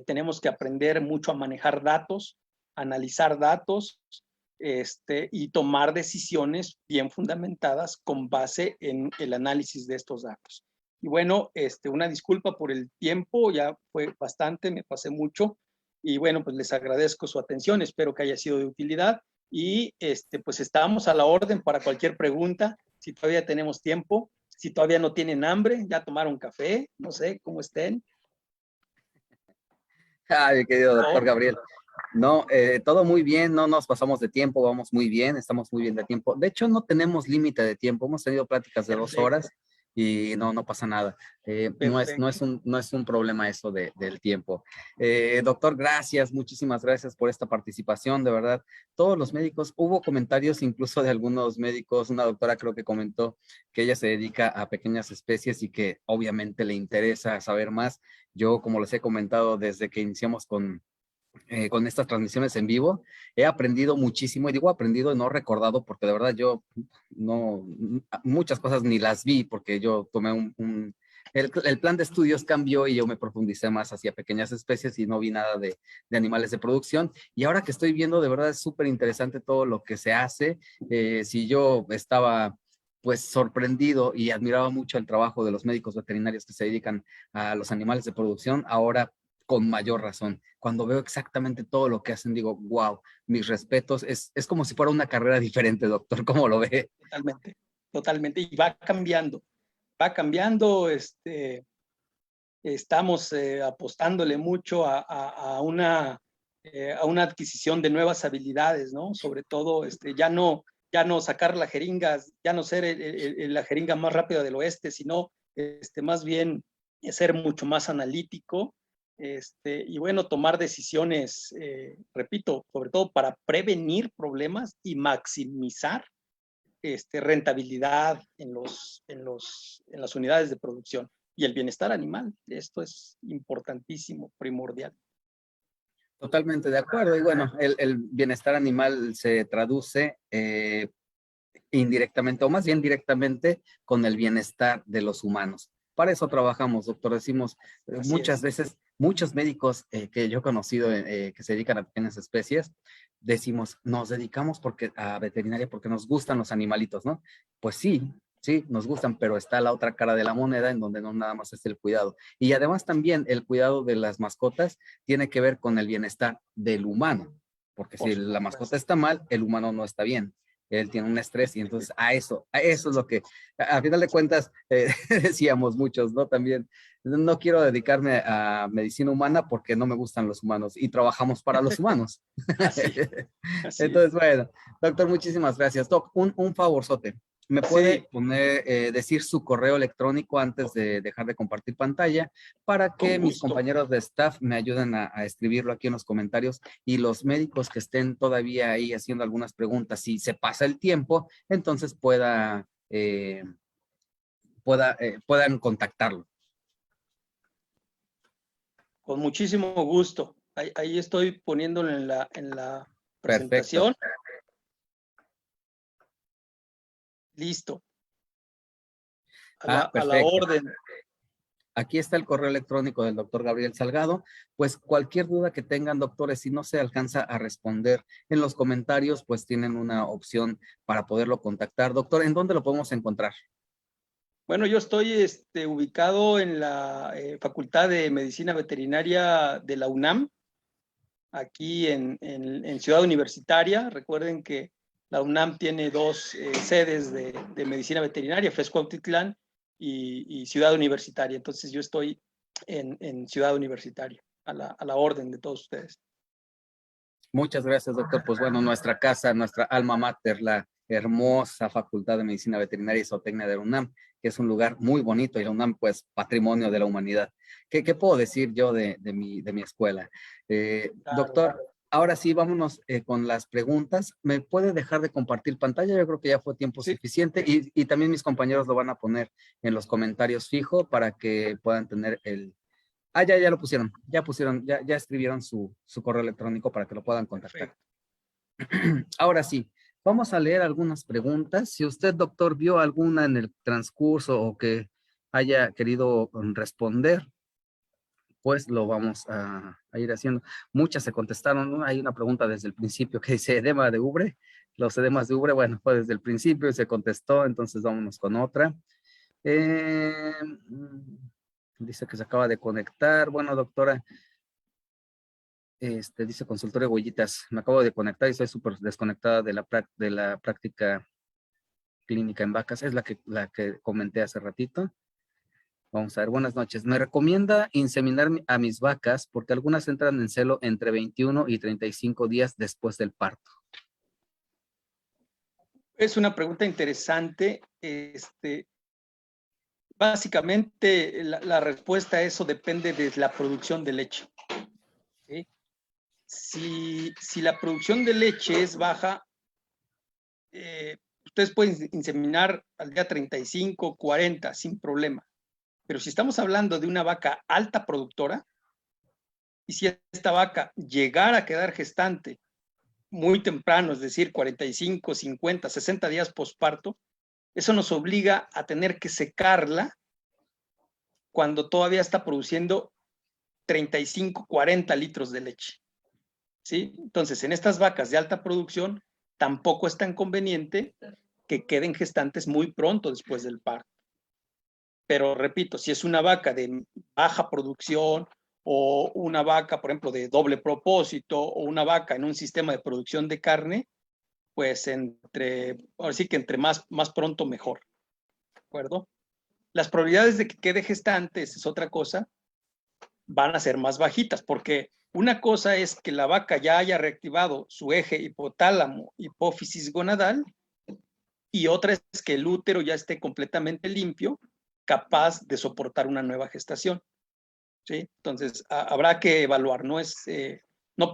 Tenemos que aprender mucho a manejar datos, analizar datos y tomar decisiones bien fundamentadas con base en el análisis de estos datos. Y bueno, una disculpa por el tiempo, ya fue bastante, me pasé mucho. Y bueno, pues les agradezco su atención, espero que haya sido de utilidad. Y pues estamos a la orden para cualquier pregunta, si todavía tenemos tiempo, si todavía no tienen hambre, ya tomaron café, no sé cómo estén. Ay, querido doctor Gabriel. No, todo muy bien, no nos pasamos de tiempo, vamos muy bien, estamos muy bien de tiempo. De hecho, no tenemos límite de tiempo, hemos tenido pláticas de 2 horas y no pasa nada. No es un problema eso del tiempo. Doctor, gracias, muchísimas gracias por esta participación, de verdad. Todos los médicos, hubo comentarios incluso de algunos médicos, una doctora creo que comentó que ella se dedica a pequeñas especies y que obviamente le interesa saber más. Yo, como les he comentado desde que iniciamos con estas transmisiones en vivo, he aprendido muchísimo, y digo aprendido, no recordado, porque de verdad yo no, muchas cosas ni las vi, porque yo tomé el plan de estudios cambió y yo me profundicé más hacia pequeñas especies y no vi nada de animales de producción, y ahora que estoy viendo, de verdad es súper interesante todo lo que se hace. Si yo estaba pues sorprendido y admiraba mucho el trabajo de los médicos veterinarios que se dedican a los animales de producción, ahora con mayor razón. Cuando veo exactamente todo lo que hacen, digo, wow, mis respetos. Es como si fuera una carrera diferente, doctor. ¿Cómo lo ve? Totalmente, totalmente. Y va cambiando. Estamos apostándole mucho a una adquisición de nuevas habilidades, ¿no? Sobre todo, ya no sacar la jeringa, ya no ser la jeringa más rápida del oeste, sino más bien ser mucho más analítico, y bueno, tomar decisiones, repito, sobre todo para prevenir problemas y maximizar rentabilidad en las unidades de producción y el bienestar animal. Esto es importantísimo, primordial. Totalmente de acuerdo. Y bueno, el bienestar animal se traduce indirectamente, o más bien directamente, con el bienestar de los humanos. Para eso trabajamos, doctor. Decimos muchas veces, muchos médicos que yo he conocido que se dedican a pequeñas especies, decimos, nos dedicamos a veterinaria porque nos gustan los animalitos, ¿no? Pues sí, sí, nos gustan, pero está la otra cara de la moneda en donde no nada más es el cuidado. Y además también el cuidado de las mascotas tiene que ver con el bienestar del humano, porque si la mascota está mal, el humano no está bien. Él tiene un estrés y entonces a eso es lo que, a final de cuentas, decíamos muchos, ¿no? También, no quiero dedicarme a medicina humana porque no me gustan los humanos y trabajamos para los humanos. Así Entonces, bueno, doctor, muchísimas gracias. Doc, un favorzote. ¿Me puede decir su correo electrónico antes de dejar de compartir pantalla para que mis compañeros de staff me ayuden a escribirlo aquí en los comentarios y los médicos que estén todavía ahí haciendo algunas preguntas, si se pasa el tiempo, entonces puedan contactarlo? Con muchísimo gusto. Ahí estoy poniéndolo en la presentación. Perfecto. Listo. Perfecto. A la orden. Aquí está el correo electrónico del doctor Gabriel Salgado. Pues cualquier duda que tengan, doctores, si no se alcanza a responder en los comentarios, pues tienen una opción para poderlo contactar. Doctor, ¿en dónde lo podemos encontrar? Bueno, yo estoy ubicado en la Facultad de Medicina Veterinaria de la UNAM, aquí en Ciudad Universitaria. Recuerden que la UNAM tiene dos sedes de medicina veterinaria, FES Cuautitlán y Ciudad Universitaria. Entonces yo estoy en Ciudad Universitaria, a la orden de todos ustedes. Muchas gracias, doctor. Pues bueno, nuestra casa, nuestra alma mater, la hermosa Facultad de Medicina Veterinaria y Zootecnia de la UNAM, que es un lugar muy bonito, y la UNAM, pues, patrimonio de la humanidad. ¿Qué puedo decir yo de mi escuela? Doctor, ahora sí, vámonos con las preguntas. ¿Me puede dejar de compartir pantalla? Yo creo que ya fue tiempo suficiente y también mis compañeros lo van a poner en los comentarios fijo para que puedan tener el... ya lo pusieron, ya escribieron su correo electrónico para que lo puedan contactar. Ahora sí, vamos a leer algunas preguntas. Si usted, doctor, vio alguna en el transcurso o que haya querido responder, pues lo vamos a ir haciendo. Muchas se contestaron, ¿no? Hay una pregunta desde el principio que dice edema de ubre. Los edemas de ubre, bueno, fue desde el principio y se contestó, entonces vámonos con otra. Dice que se acaba de conectar. Bueno, doctora, dice consultorio de huellitas. Me acabo de conectar y estoy súper desconectada de la práctica clínica en vacas. Es la que comenté hace ratito. Vamos a ver, buenas noches. Me recomienda inseminar a mis vacas porque algunas entran en celo entre 21 y 35 días después del parto. Es una pregunta interesante. Básicamente, la respuesta a eso depende de la producción de leche. ¿Sí? Si la producción de leche es baja, ustedes pueden inseminar al día 35, 40, sin problema. Pero si estamos hablando de una vaca alta productora, y si esta vaca llegara a quedar gestante muy temprano, es decir, 45, 50, 60 días posparto, eso nos obliga a tener que secarla cuando todavía está produciendo 35, 40 litros de leche. ¿Sí? Entonces, en estas vacas de alta producción, tampoco es tan conveniente que queden gestantes muy pronto después del parto. Pero repito, si es una vaca de baja producción o una vaca, por ejemplo, de doble propósito o una vaca en un sistema de producción de carne, pues ahora sí que entre más pronto mejor. ¿De acuerdo? Las probabilidades de que quede gestante, esa es otra cosa, van a ser más bajitas, porque una cosa es que la vaca ya haya reactivado su eje hipotálamo, hipófisis gonadal, y otra es que el útero ya esté completamente limpio, capaz de soportar una nueva gestación. ¿Sí? Entonces, habrá que evaluar. No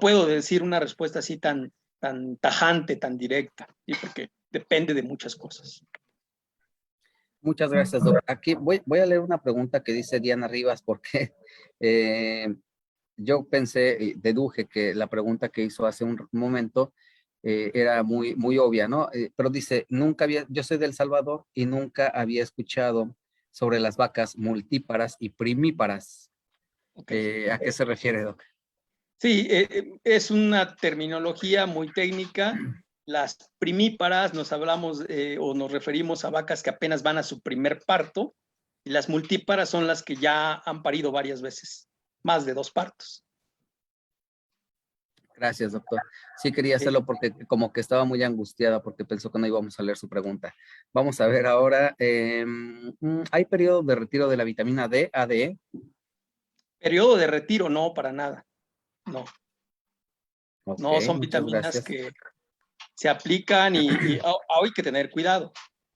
puedo decir una respuesta así tan tan tajante, tan directa, ¿sí? Porque depende de muchas cosas. Muchas gracias, doctor. Aquí voy a leer una pregunta que dice Diana Rivas, porque yo pensé, deduje que la pregunta que hizo hace un momento era muy obvia, ¿no? Pero dice, yo soy de El Salvador y nunca había escuchado sobre las vacas multíparas y primíparas. Okay. ¿A qué se refiere, doc? Sí, es una terminología muy técnica. Las primíparas o nos referimos a vacas que apenas van a su primer parto, y las multíparas son las que ya han parido varias veces, más de 2 partos. Gracias, doctor. Sí quería hacerlo porque como que estaba muy angustiada porque pensó que no íbamos a leer su pregunta. Vamos a ver ahora, ¿hay periodo de retiro de la vitamina D, ADE? Periodo de retiro, no, para nada. No, Ok, no son muchas vitaminas gracias. que se aplican y hay que tener cuidado.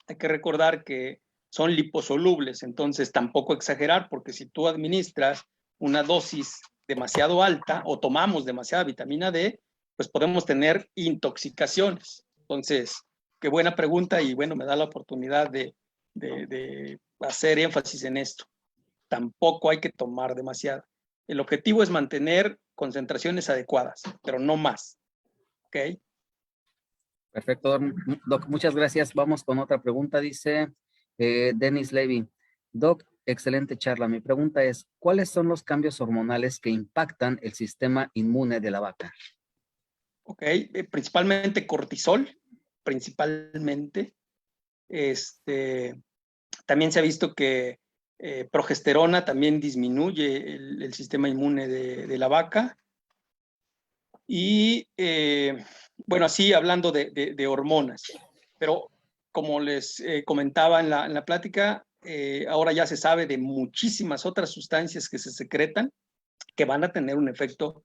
Hay que recordar que son liposolubles, entonces tampoco exagerar, porque si tú administras una dosis demasiado alta o tomamos demasiada vitamina D, pues podemos tener intoxicaciones. Entonces, qué buena pregunta y bueno, me da la oportunidad de hacer énfasis en esto. Tampoco hay que tomar demasiado. El objetivo es mantener concentraciones adecuadas, pero no más. ¿Ok? Perfecto, doc, muchas gracias. Vamos con otra pregunta, dice Denis Levy. Doc, excelente charla. Mi pregunta es, ¿cuáles son los cambios hormonales que impactan el sistema inmune de la vaca? Ok, principalmente cortisol, principalmente. También se ha visto que progesterona también disminuye el sistema inmune de la vaca. Y bueno, así hablando de hormonas. Pero como les comentaba en la plática, ahora ya se sabe de muchísimas otras sustancias que se secretan que van a tener un efecto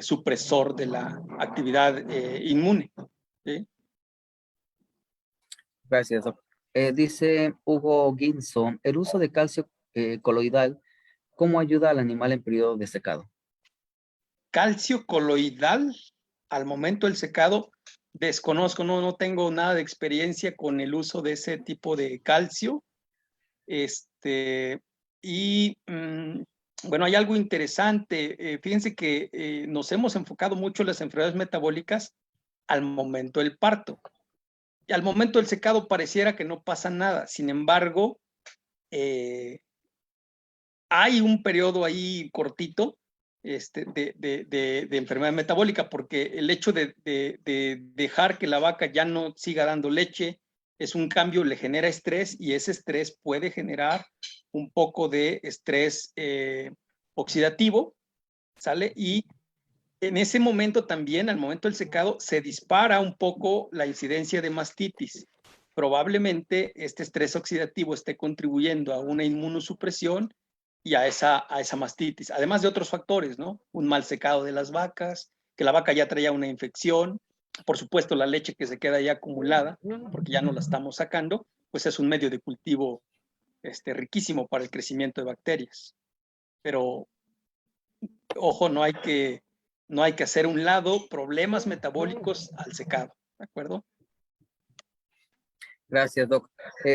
supresor de la actividad inmune. ¿Sí? Gracias, doc. Dice Hugo Ginso, el uso de calcio coloidal, ¿cómo ayuda al animal en periodo de secado? Calcio coloidal al momento del secado, desconozco, no tengo nada de experiencia con el uso de ese tipo de calcio. Bueno, hay algo interesante. Fíjense que nos hemos enfocado mucho en las enfermedades metabólicas al momento del parto. Y al momento del secado pareciera que no pasa nada. Sin embargo, hay un periodo ahí cortito de enfermedad metabólica, porque el hecho de dejar que la vaca ya no siga dando leche es un cambio, le genera estrés, y ese estrés puede generar un poco de estrés oxidativo, ¿sale? Y en ese momento también, al momento del secado, se dispara un poco la incidencia de mastitis. Probablemente este estrés oxidativo esté contribuyendo a una inmunosupresión y a esa mastitis, además de otros factores, ¿no? Un mal secado de las vacas, que la vaca ya traía una infección, por supuesto la leche que se queda ya acumulada, porque ya no la estamos sacando, pues es un medio de cultivo riquísimo para el crecimiento de bacterias. Pero, ojo, no hay que hacer un lado problemas metabólicos al secado, ¿de acuerdo? Gracias, doc.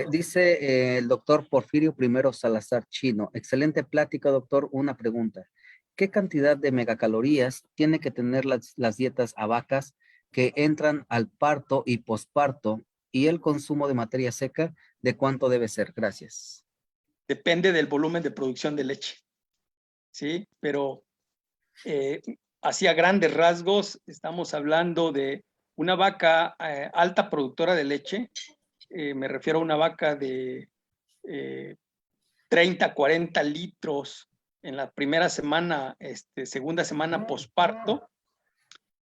Dice el doctor Porfirio I Salazar Chino. Excelente plática, doctor. Una pregunta. ¿Qué cantidad de megacalorías tiene que tener las dietas a vacas que entran al parto y posparto? Y el consumo de materia seca, ¿de cuánto debe ser? Gracias. Depende del volumen de producción de leche, ¿sí? Pero así a grandes rasgos, estamos hablando de una vaca alta productora de leche. Me refiero a una vaca de 30, 40 litros en la primera semana, segunda semana posparto,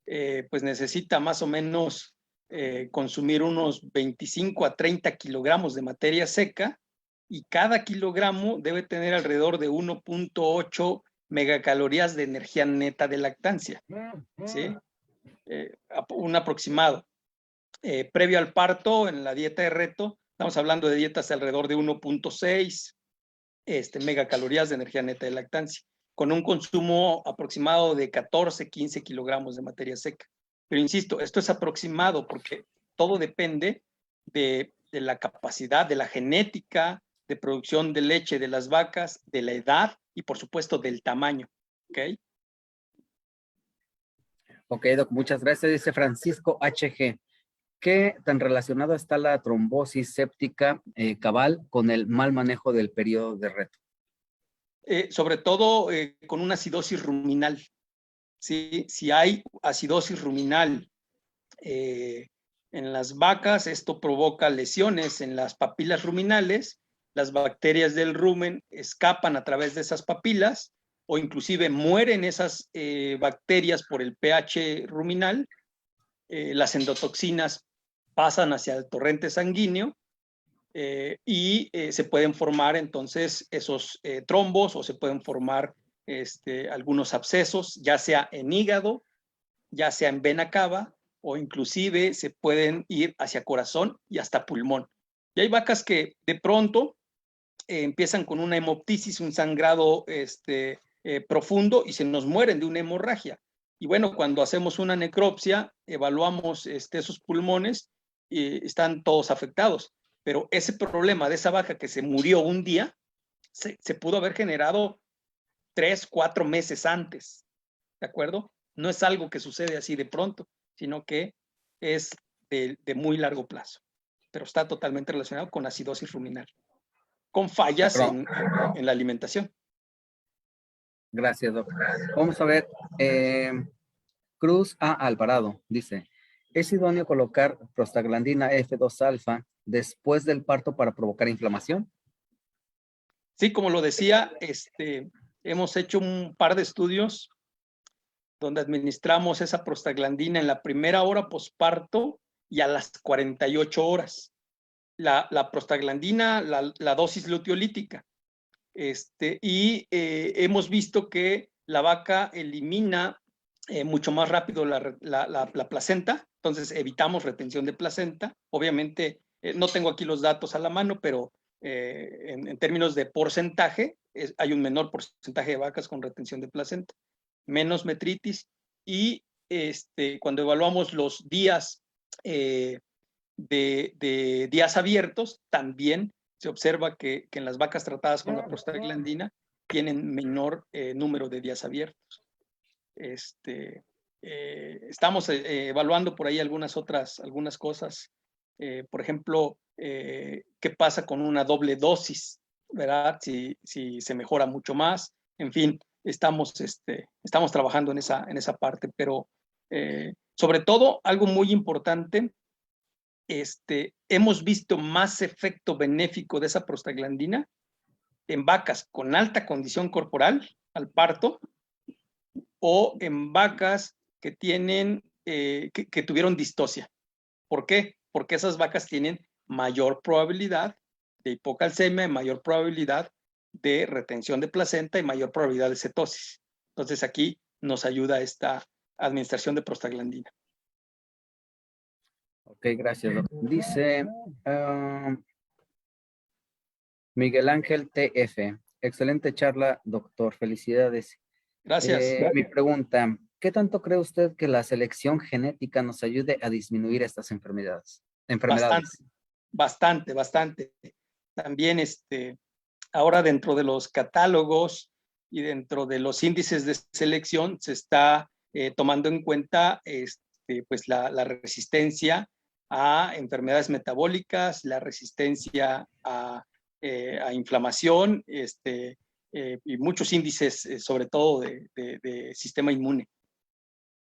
pues necesita más o menos consumir unos 25 a 30 kilogramos de materia seca, y cada kilogramo debe tener alrededor de 1.8 megacalorías de energía neta de lactancia, ¿sí? Un aproximado. Previo al parto, en la dieta de reto, estamos hablando de dietas alrededor de 1.6 megacalorías de energía neta de lactancia. con un consumo aproximado de 14, 15 kilogramos de materia seca. Pero insisto, esto es aproximado porque todo depende de la capacidad, de la genética de producción de leche de las vacas, de la edad y por supuesto del tamaño. ¿Ok? Ok, Doc, muchas gracias. Dice Francisco HG. ¿Qué tan relacionado está la trombosis séptica cabal con el mal manejo del periodo de reto? Sobre todo con una acidosis ruminal. ¿Sí? Si hay acidosis ruminal en las vacas, esto provoca lesiones en las papilas ruminales, las bacterias del rumen escapan a través de esas papilas o inclusive mueren esas bacterias por el pH ruminal, las endotoxinas pasan hacia el torrente sanguíneo y se pueden formar entonces esos trombos o se pueden formar algunos abscesos, ya sea en hígado, ya sea en vena cava o inclusive se pueden ir hacia corazón y hasta pulmón. Y hay vacas que de pronto empiezan con una hemoptisis, un sangrado profundo y se nos mueren de una hemorragia. Y bueno, cuando hacemos una necropsia, evaluamos esos pulmones y están todos afectados. Pero ese problema de esa vaca que se murió un día, se pudo haber generado 3, 4 meses antes, ¿de acuerdo? No es algo que sucede así de pronto, sino que es de muy largo plazo, pero está totalmente relacionado con acidosis ruminal, con fallas en la alimentación. Gracias, Doc. Vamos a ver. Cruz A. Alvarado dice, ¿es idóneo colocar prostaglandina F2 alfa después del parto para provocar inflamación? Sí, como lo decía, hemos hecho un par de estudios donde administramos esa prostaglandina en la primera hora posparto y a las 48 horas. La prostaglandina, la dosis luteolítica. Y hemos visto que la vaca elimina mucho más rápido la placenta, entonces evitamos retención de placenta. Obviamente, no tengo aquí los datos a la mano, pero en términos de porcentaje, hay un menor porcentaje de vacas con retención de placenta, menos metritis, y cuando evaluamos los días de días abiertos, también se observa que en las vacas tratadas con la prostaglandina tienen menor número de días abiertos. Estamos evaluando por ahí algunas cosas. Por ejemplo, ¿qué pasa con una doble dosis? ¿Verdad? Si se mejora mucho más. En fin, estamos trabajando en esa parte, pero sobre todo, algo muy importante, hemos visto más efecto benéfico de esa prostaglandina en vacas con alta condición corporal al parto o en vacas que tuvieron distocia. ¿Por qué? Porque esas vacas tienen mayor probabilidad de hipocalcemia, mayor probabilidad de retención de placenta y mayor probabilidad de cetosis. Entonces aquí nos ayuda esta administración de prostaglandina. Ok, gracias, Doc. Dice Miguel Ángel TF. Excelente charla, doctor. Felicidades. Gracias. Mi pregunta, ¿qué tanto cree usted que la selección genética nos ayude a disminuir estas enfermedades? Bastante. También ahora dentro de los catálogos y dentro de los índices de selección se está tomando en cuenta pues la resistencia a enfermedades metabólicas, la resistencia a inflamación, y muchos índices, sobre todo de sistema inmune.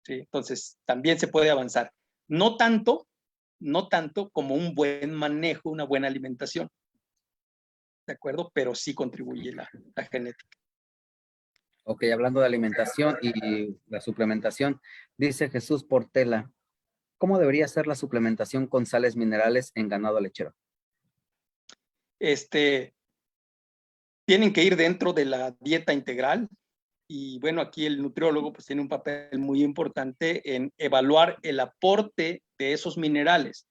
¿Sí? Entonces, también se puede avanzar. No tanto como un buen manejo, una buena alimentación, ¿de acuerdo? Pero sí contribuye la genética. Ok, hablando de alimentación y la suplementación, dice Jesús Portela, ¿cómo debería ser la suplementación con sales minerales en ganado lechero? Tienen que ir dentro de la dieta integral y bueno, aquí el nutriólogo pues tiene un papel muy importante en evaluar el aporte de esos minerales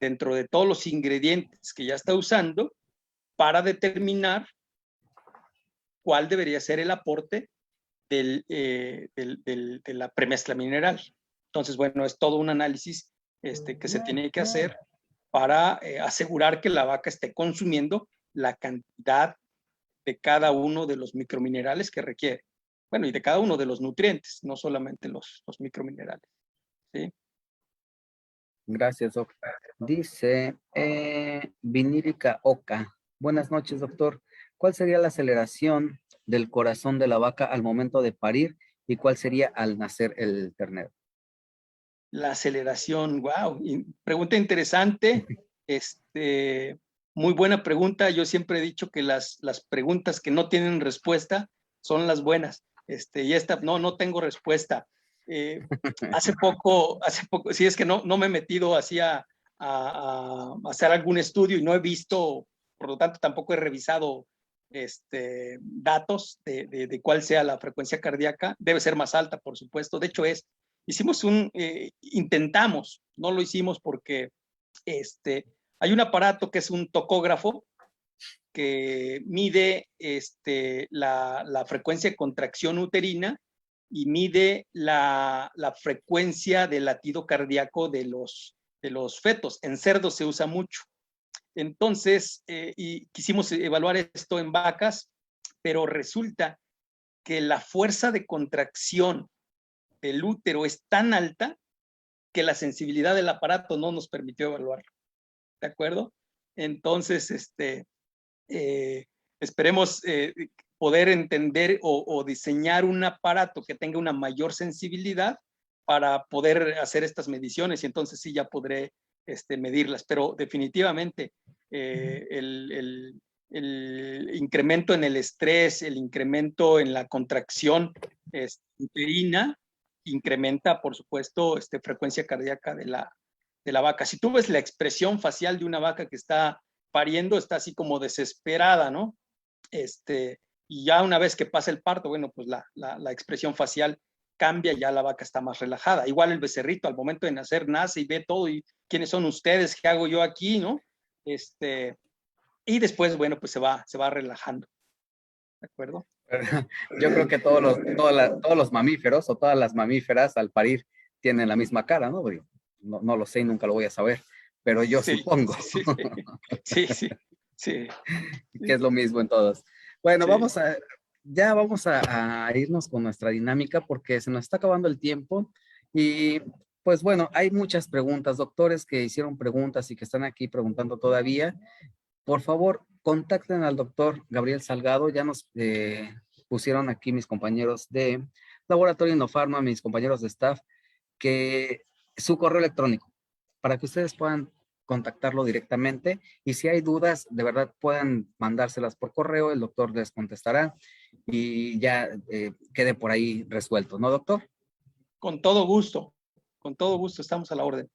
dentro de todos los ingredientes que ya está usando para determinar cuál debería ser el aporte de la premezcla mineral. Entonces, bueno, es todo un análisis que se tiene que hacer para asegurar que la vaca esté consumiendo la cantidad de cada uno de los microminerales que requiere. Bueno, y de cada uno de los nutrientes, no solamente los microminerales. ¿Sí? Gracias, doctor. Dice Vinílica Oca. Buenas noches, doctor. ¿Cuál sería la aceleración del corazón de la vaca al momento de parir y cuál sería al nacer el ternero? La aceleración, wow, pregunta interesante, muy buena pregunta. Yo siempre he dicho que las preguntas que no tienen respuesta son las buenas, y esta no tengo respuesta. Hace poco, sí, es que no me he metido así a hacer algún estudio y no he visto, por lo tanto tampoco he revisado datos de cuál sea la frecuencia cardíaca. Debe ser más alta, por supuesto. De hecho, hicimos intentamos, no lo hicimos porque hay un aparato que es un tocógrafo que mide la frecuencia de contracción uterina y mide la frecuencia de latido cardíaco de los fetos. En cerdos se usa mucho. Entonces, y quisimos evaluar esto en vacas, pero resulta que la fuerza de contracción del útero es tan alta que la sensibilidad del aparato no nos permitió evaluarlo. ¿De acuerdo? Entonces, esperemos poder entender o diseñar un aparato que tenga una mayor sensibilidad para poder hacer estas mediciones y entonces sí ya podré medirlas. Pero definitivamente el incremento en el estrés, el incremento en la contracción uterina, incrementa, por supuesto, frecuencia cardíaca de la vaca. Si tú ves la expresión facial de una vaca que está pariendo, está así como desesperada, ¿no? Y ya una vez que pasa el parto, bueno, pues la expresión facial cambia, ya la vaca está más relajada. Igual el becerrito al momento de nacer nace y ve todo y quiénes son ustedes, qué hago yo aquí, ¿no? Y después, bueno, pues se va relajando. ¿De acuerdo? Yo creo que todos los mamíferos o todas las mamíferas al parir tienen la misma cara, ¿no? No lo sé y nunca lo voy a saber, pero yo Sí, supongo sí. que es lo mismo en todos. Bueno, Sí. ya vamos a irnos con nuestra dinámica porque se nos está acabando el tiempo y pues bueno, hay muchas preguntas, doctores que hicieron preguntas y que están aquí preguntando todavía. Por favor, contacten al doctor Gabriel Salgado. Ya nos pusieron aquí mis compañeros de Laboratorio Innofarma, mis compañeros de staff, que su correo electrónico, para que ustedes puedan contactarlo directamente y si hay dudas, de verdad puedan mandárselas por correo, el doctor les contestará y ya quede por ahí resuelto, ¿no, doctor? Con todo gusto, estamos a la orden.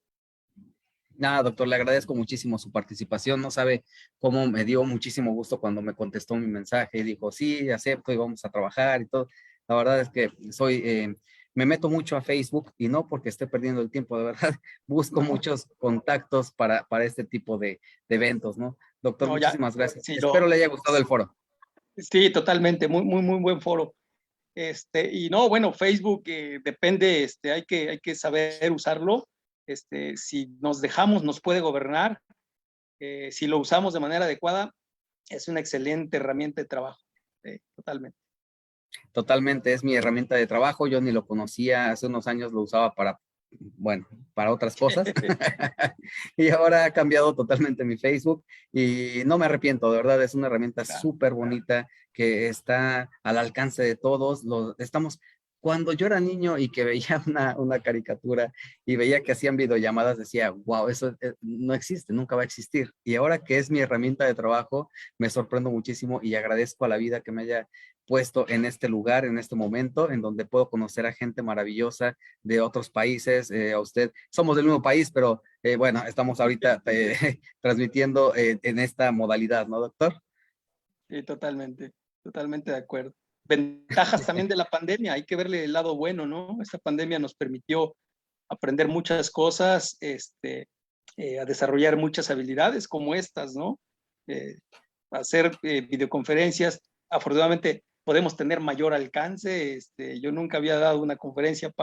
Nada, doctor, le agradezco muchísimo su participación. No sabe cómo me dio muchísimo gusto cuando me contestó mi mensaje y dijo, sí, acepto y vamos a trabajar y todo. La verdad es que me meto mucho a Facebook y no porque esté perdiendo el tiempo, de verdad, busco muchos contactos para este tipo de eventos, ¿no? Doctor, No, ya, muchísimas gracias. sí, Espero le haya gustado el foro. sí, totalmente, muy buen foro. Y no, bueno, Facebook depende, hay que saber usarlo. Si nos dejamos, nos puede gobernar. Si lo usamos de manera adecuada, es una excelente herramienta de trabajo. Totalmente. Totalmente, es mi herramienta de trabajo. Yo ni lo conocía, hace unos años lo usaba bueno, para otras cosas. Y ahora ha cambiado totalmente mi Facebook y no me arrepiento, de verdad, es una herramienta Claro. súper bonita que está al alcance de todos. Cuando yo era niño y que veía una caricatura y veía que hacían videollamadas, decía, wow, eso no existe, nunca va a existir. Y ahora que es mi herramienta de trabajo, me sorprendo muchísimo y agradezco a la vida que me haya puesto en este lugar, en este momento, en donde puedo conocer a gente maravillosa de otros países. A usted, somos del mismo país, pero bueno, estamos ahorita transmitiendo en esta modalidad, ¿no, doctor? Sí, totalmente de acuerdo. Ventajas también de la pandemia, hay que verle el lado bueno, ¿no? Esta pandemia nos permitió aprender muchas cosas, a desarrollar muchas habilidades como estas, ¿no? Hacer videoconferencias. Afortunadamente, podemos tener mayor alcance. Yo nunca había dado una conferencia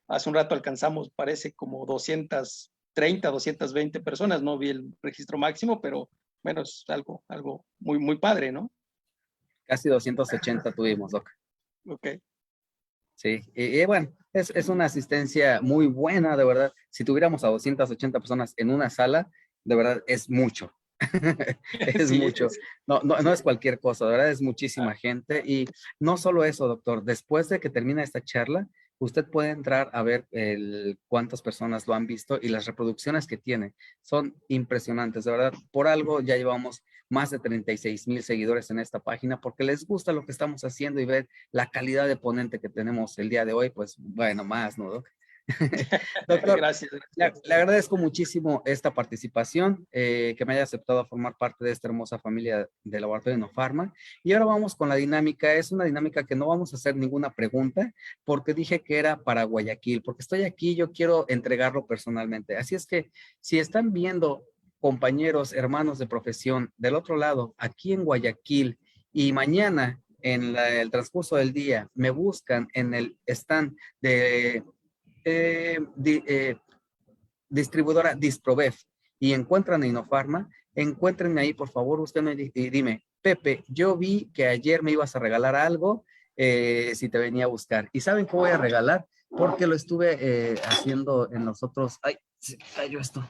hace un rato alcanzamos, parece como 230, 220 personas, no vi el registro máximo, pero bueno, es algo muy, muy padre, ¿no? Casi 280 tuvimos, Doc. Ok. Sí, y bueno, es una asistencia muy buena, de verdad. Si tuviéramos a 280 personas en una sala, de verdad es mucho. Es Sí, mucho. No es cualquier cosa, de verdad es muchísima gente. Y no solo eso, doctor, después de que termina esta charla, usted puede entrar a ver cuántas personas lo han visto y las reproducciones que tiene. Son impresionantes, de verdad. Por algo ya llevamos más de 36,000 seguidores en esta página porque les gusta lo que estamos haciendo y ver la calidad de ponente que tenemos el día de hoy, pues bueno, más, ¿no, Doc? Doctor, gracias. le agradezco muchísimo esta participación, que me haya aceptado a formar parte de esta hermosa familia de Laboratorio Inofarma. Y ahora vamos con la dinámica. Es una dinámica que no vamos a hacer ninguna pregunta porque dije que era para Guayaquil, porque estoy aquí, yo quiero entregarlo personalmente. Así es que si están viendo compañeros, hermanos de profesión del otro lado, aquí en Guayaquil, y mañana en el transcurso del día me buscan en el stand de distribuidora Disprobev y encuentran a Inofarma, encuéntrenme ahí, por favor, usted y dime, Pepe, yo vi que ayer me ibas a regalar algo, si te venía a buscar. ¿Y saben qué voy a regalar? Porque lo estuve haciendo en los otros. Ay, se cayó esto.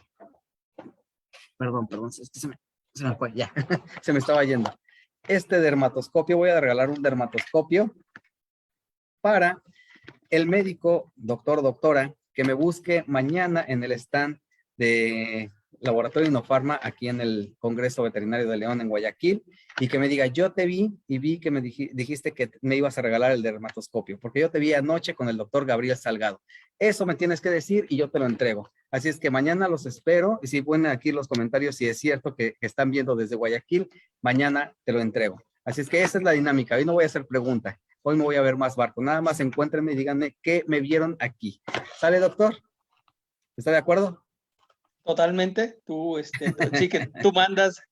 Perdón, es que se me fue, ya, se me estaba yendo. Este dermatoscopio, voy a regalar un dermatoscopio para el médico, doctor, doctora, que me busque mañana en el stand de Laboratorio Inofarma aquí en el Congreso Veterinario de León en Guayaquil y que me diga, yo te vi y vi que me dijiste que me ibas a regalar el dermatoscopio, porque yo te vi anoche con el doctor Gabriel Salgado. Eso me tienes que decir y yo te lo entrego. Así es que mañana los espero y si ponen aquí los comentarios si es cierto que están viendo desde Guayaquil, mañana te lo entrego. Así es que esa es la dinámica. Hoy no voy a hacer pregunta. Hoy me voy a ver más barco. Nada más encuéntrenme y díganme qué me vieron aquí. ¿Sale, doctor? ¿Está de acuerdo? Totalmente. Sí que tú mandas,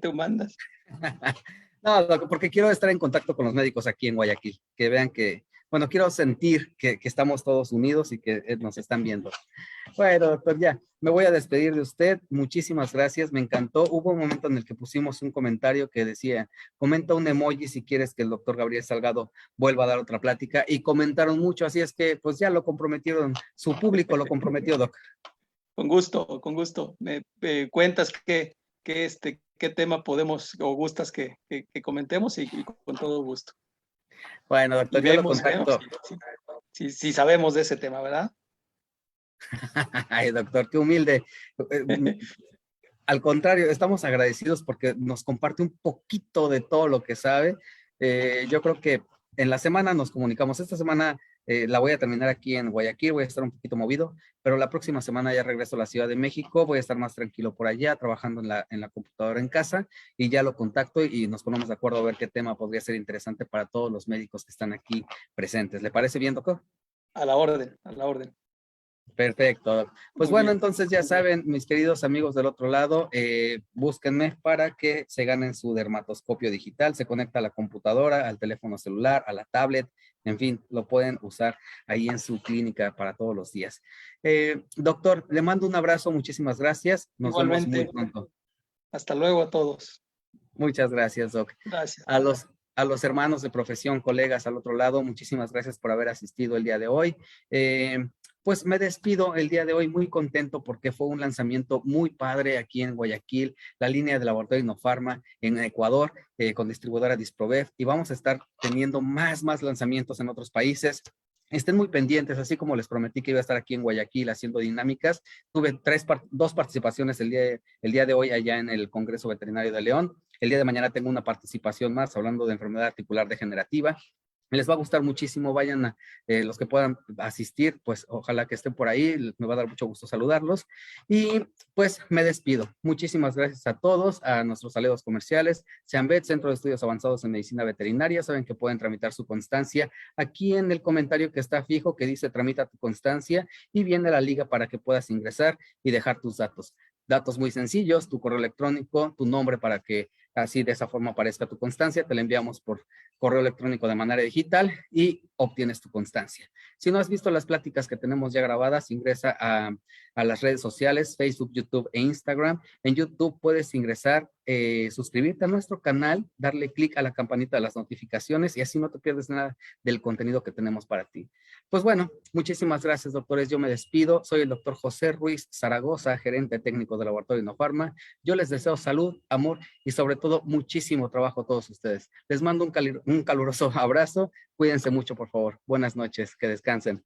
tú mandas. No, porque quiero estar en contacto con los médicos aquí en Guayaquil, que vean que, bueno, quiero sentir que estamos todos unidos y que nos están viendo. Bueno, doctor, ya, me voy a despedir de usted. Muchísimas gracias, me encantó. Hubo un momento en el que pusimos un comentario que decía, comenta un emoji si quieres que el doctor Gabriel Salgado vuelva a dar otra plática, y comentaron mucho, así es que pues ya lo comprometieron, su público lo comprometió, doc. Con gusto. Me cuentas qué tema podemos o gustas que comentemos y con todo gusto. Bueno, doctor, Y yo lo vemos contacto. si sabemos de ese tema, ¿verdad? Ay, doctor, qué humilde. Al contrario, estamos agradecidos porque nos comparte un poquito de todo lo que sabe. Yo creo que en la semana nos comunicamos. Esta semana la voy a terminar aquí en Guayaquil, voy a estar un poquito movido, pero la próxima semana ya regreso a la Ciudad de México, voy a estar más tranquilo por allá, trabajando en la computadora en casa, y ya lo contacto y nos ponemos de acuerdo a ver qué tema podría ser interesante para todos los médicos que están aquí presentes. ¿Le parece bien, doctor? A la orden, a la orden. Perfecto. Pues Muy bueno, bien. entonces ya saben, mis queridos amigos del otro lado, búsquenme para que se ganen su dermatoscopio digital. Se conecta a la computadora, al teléfono celular, a la tablet, en fin, lo pueden usar ahí en su clínica para todos los días. Doctor, le mando un abrazo, muchísimas gracias. Nos vemos muy Igualmente, pronto. hasta luego a todos. Muchas gracias, Doc. Gracias. A los hermanos de profesión, colegas al otro lado, muchísimas gracias por haber asistido el día de hoy. Pues me despido el día de hoy muy contento porque fue un lanzamiento muy padre aquí en Guayaquil, la línea de Laboratorio Inofarma en Ecuador, con distribuidora Disprobev, y vamos a estar teniendo más lanzamientos en otros países. Estén muy pendientes, así como les prometí que iba a estar aquí en Guayaquil haciendo dinámicas. Tuve dos participaciones el día de hoy allá en el Congreso Veterinario de León. El día de mañana tengo una participación más hablando de enfermedad articular degenerativa. Les va a gustar muchísimo, vayan los que puedan asistir, pues ojalá que estén por ahí, me va a dar mucho gusto saludarlos. Y pues me despido. Muchísimas gracias a todos, a nuestros aliados comerciales, Seanvet, Centro de Estudios Avanzados en Medicina Veterinaria. Saben que pueden tramitar su constancia aquí en el comentario que está fijo, que dice tramita tu constancia, y viene la liga para que puedas ingresar y dejar tus datos. Datos muy sencillos, tu correo electrónico, tu nombre, para que así de esa forma aparezca tu constancia. Te la enviamos por correo electrónico de manera digital y obtienes tu constancia. Si no has visto las pláticas que tenemos ya grabadas, ingresa a las redes sociales, Facebook, YouTube e Instagram. En YouTube puedes ingresar, suscribirte a nuestro canal, darle clic a la campanita de las notificaciones y así no te pierdes nada del contenido que tenemos para ti. Pues bueno, muchísimas gracias, doctores. Yo me despido. Soy el doctor José Ruiz Zaragoza, gerente técnico del Laboratorio Innofarma. Yo les deseo salud, amor y sobre todo muchísimo trabajo a todos ustedes. Les mando un caluroso abrazo. Cuídense mucho, por favor. Buenas noches. Que descansen.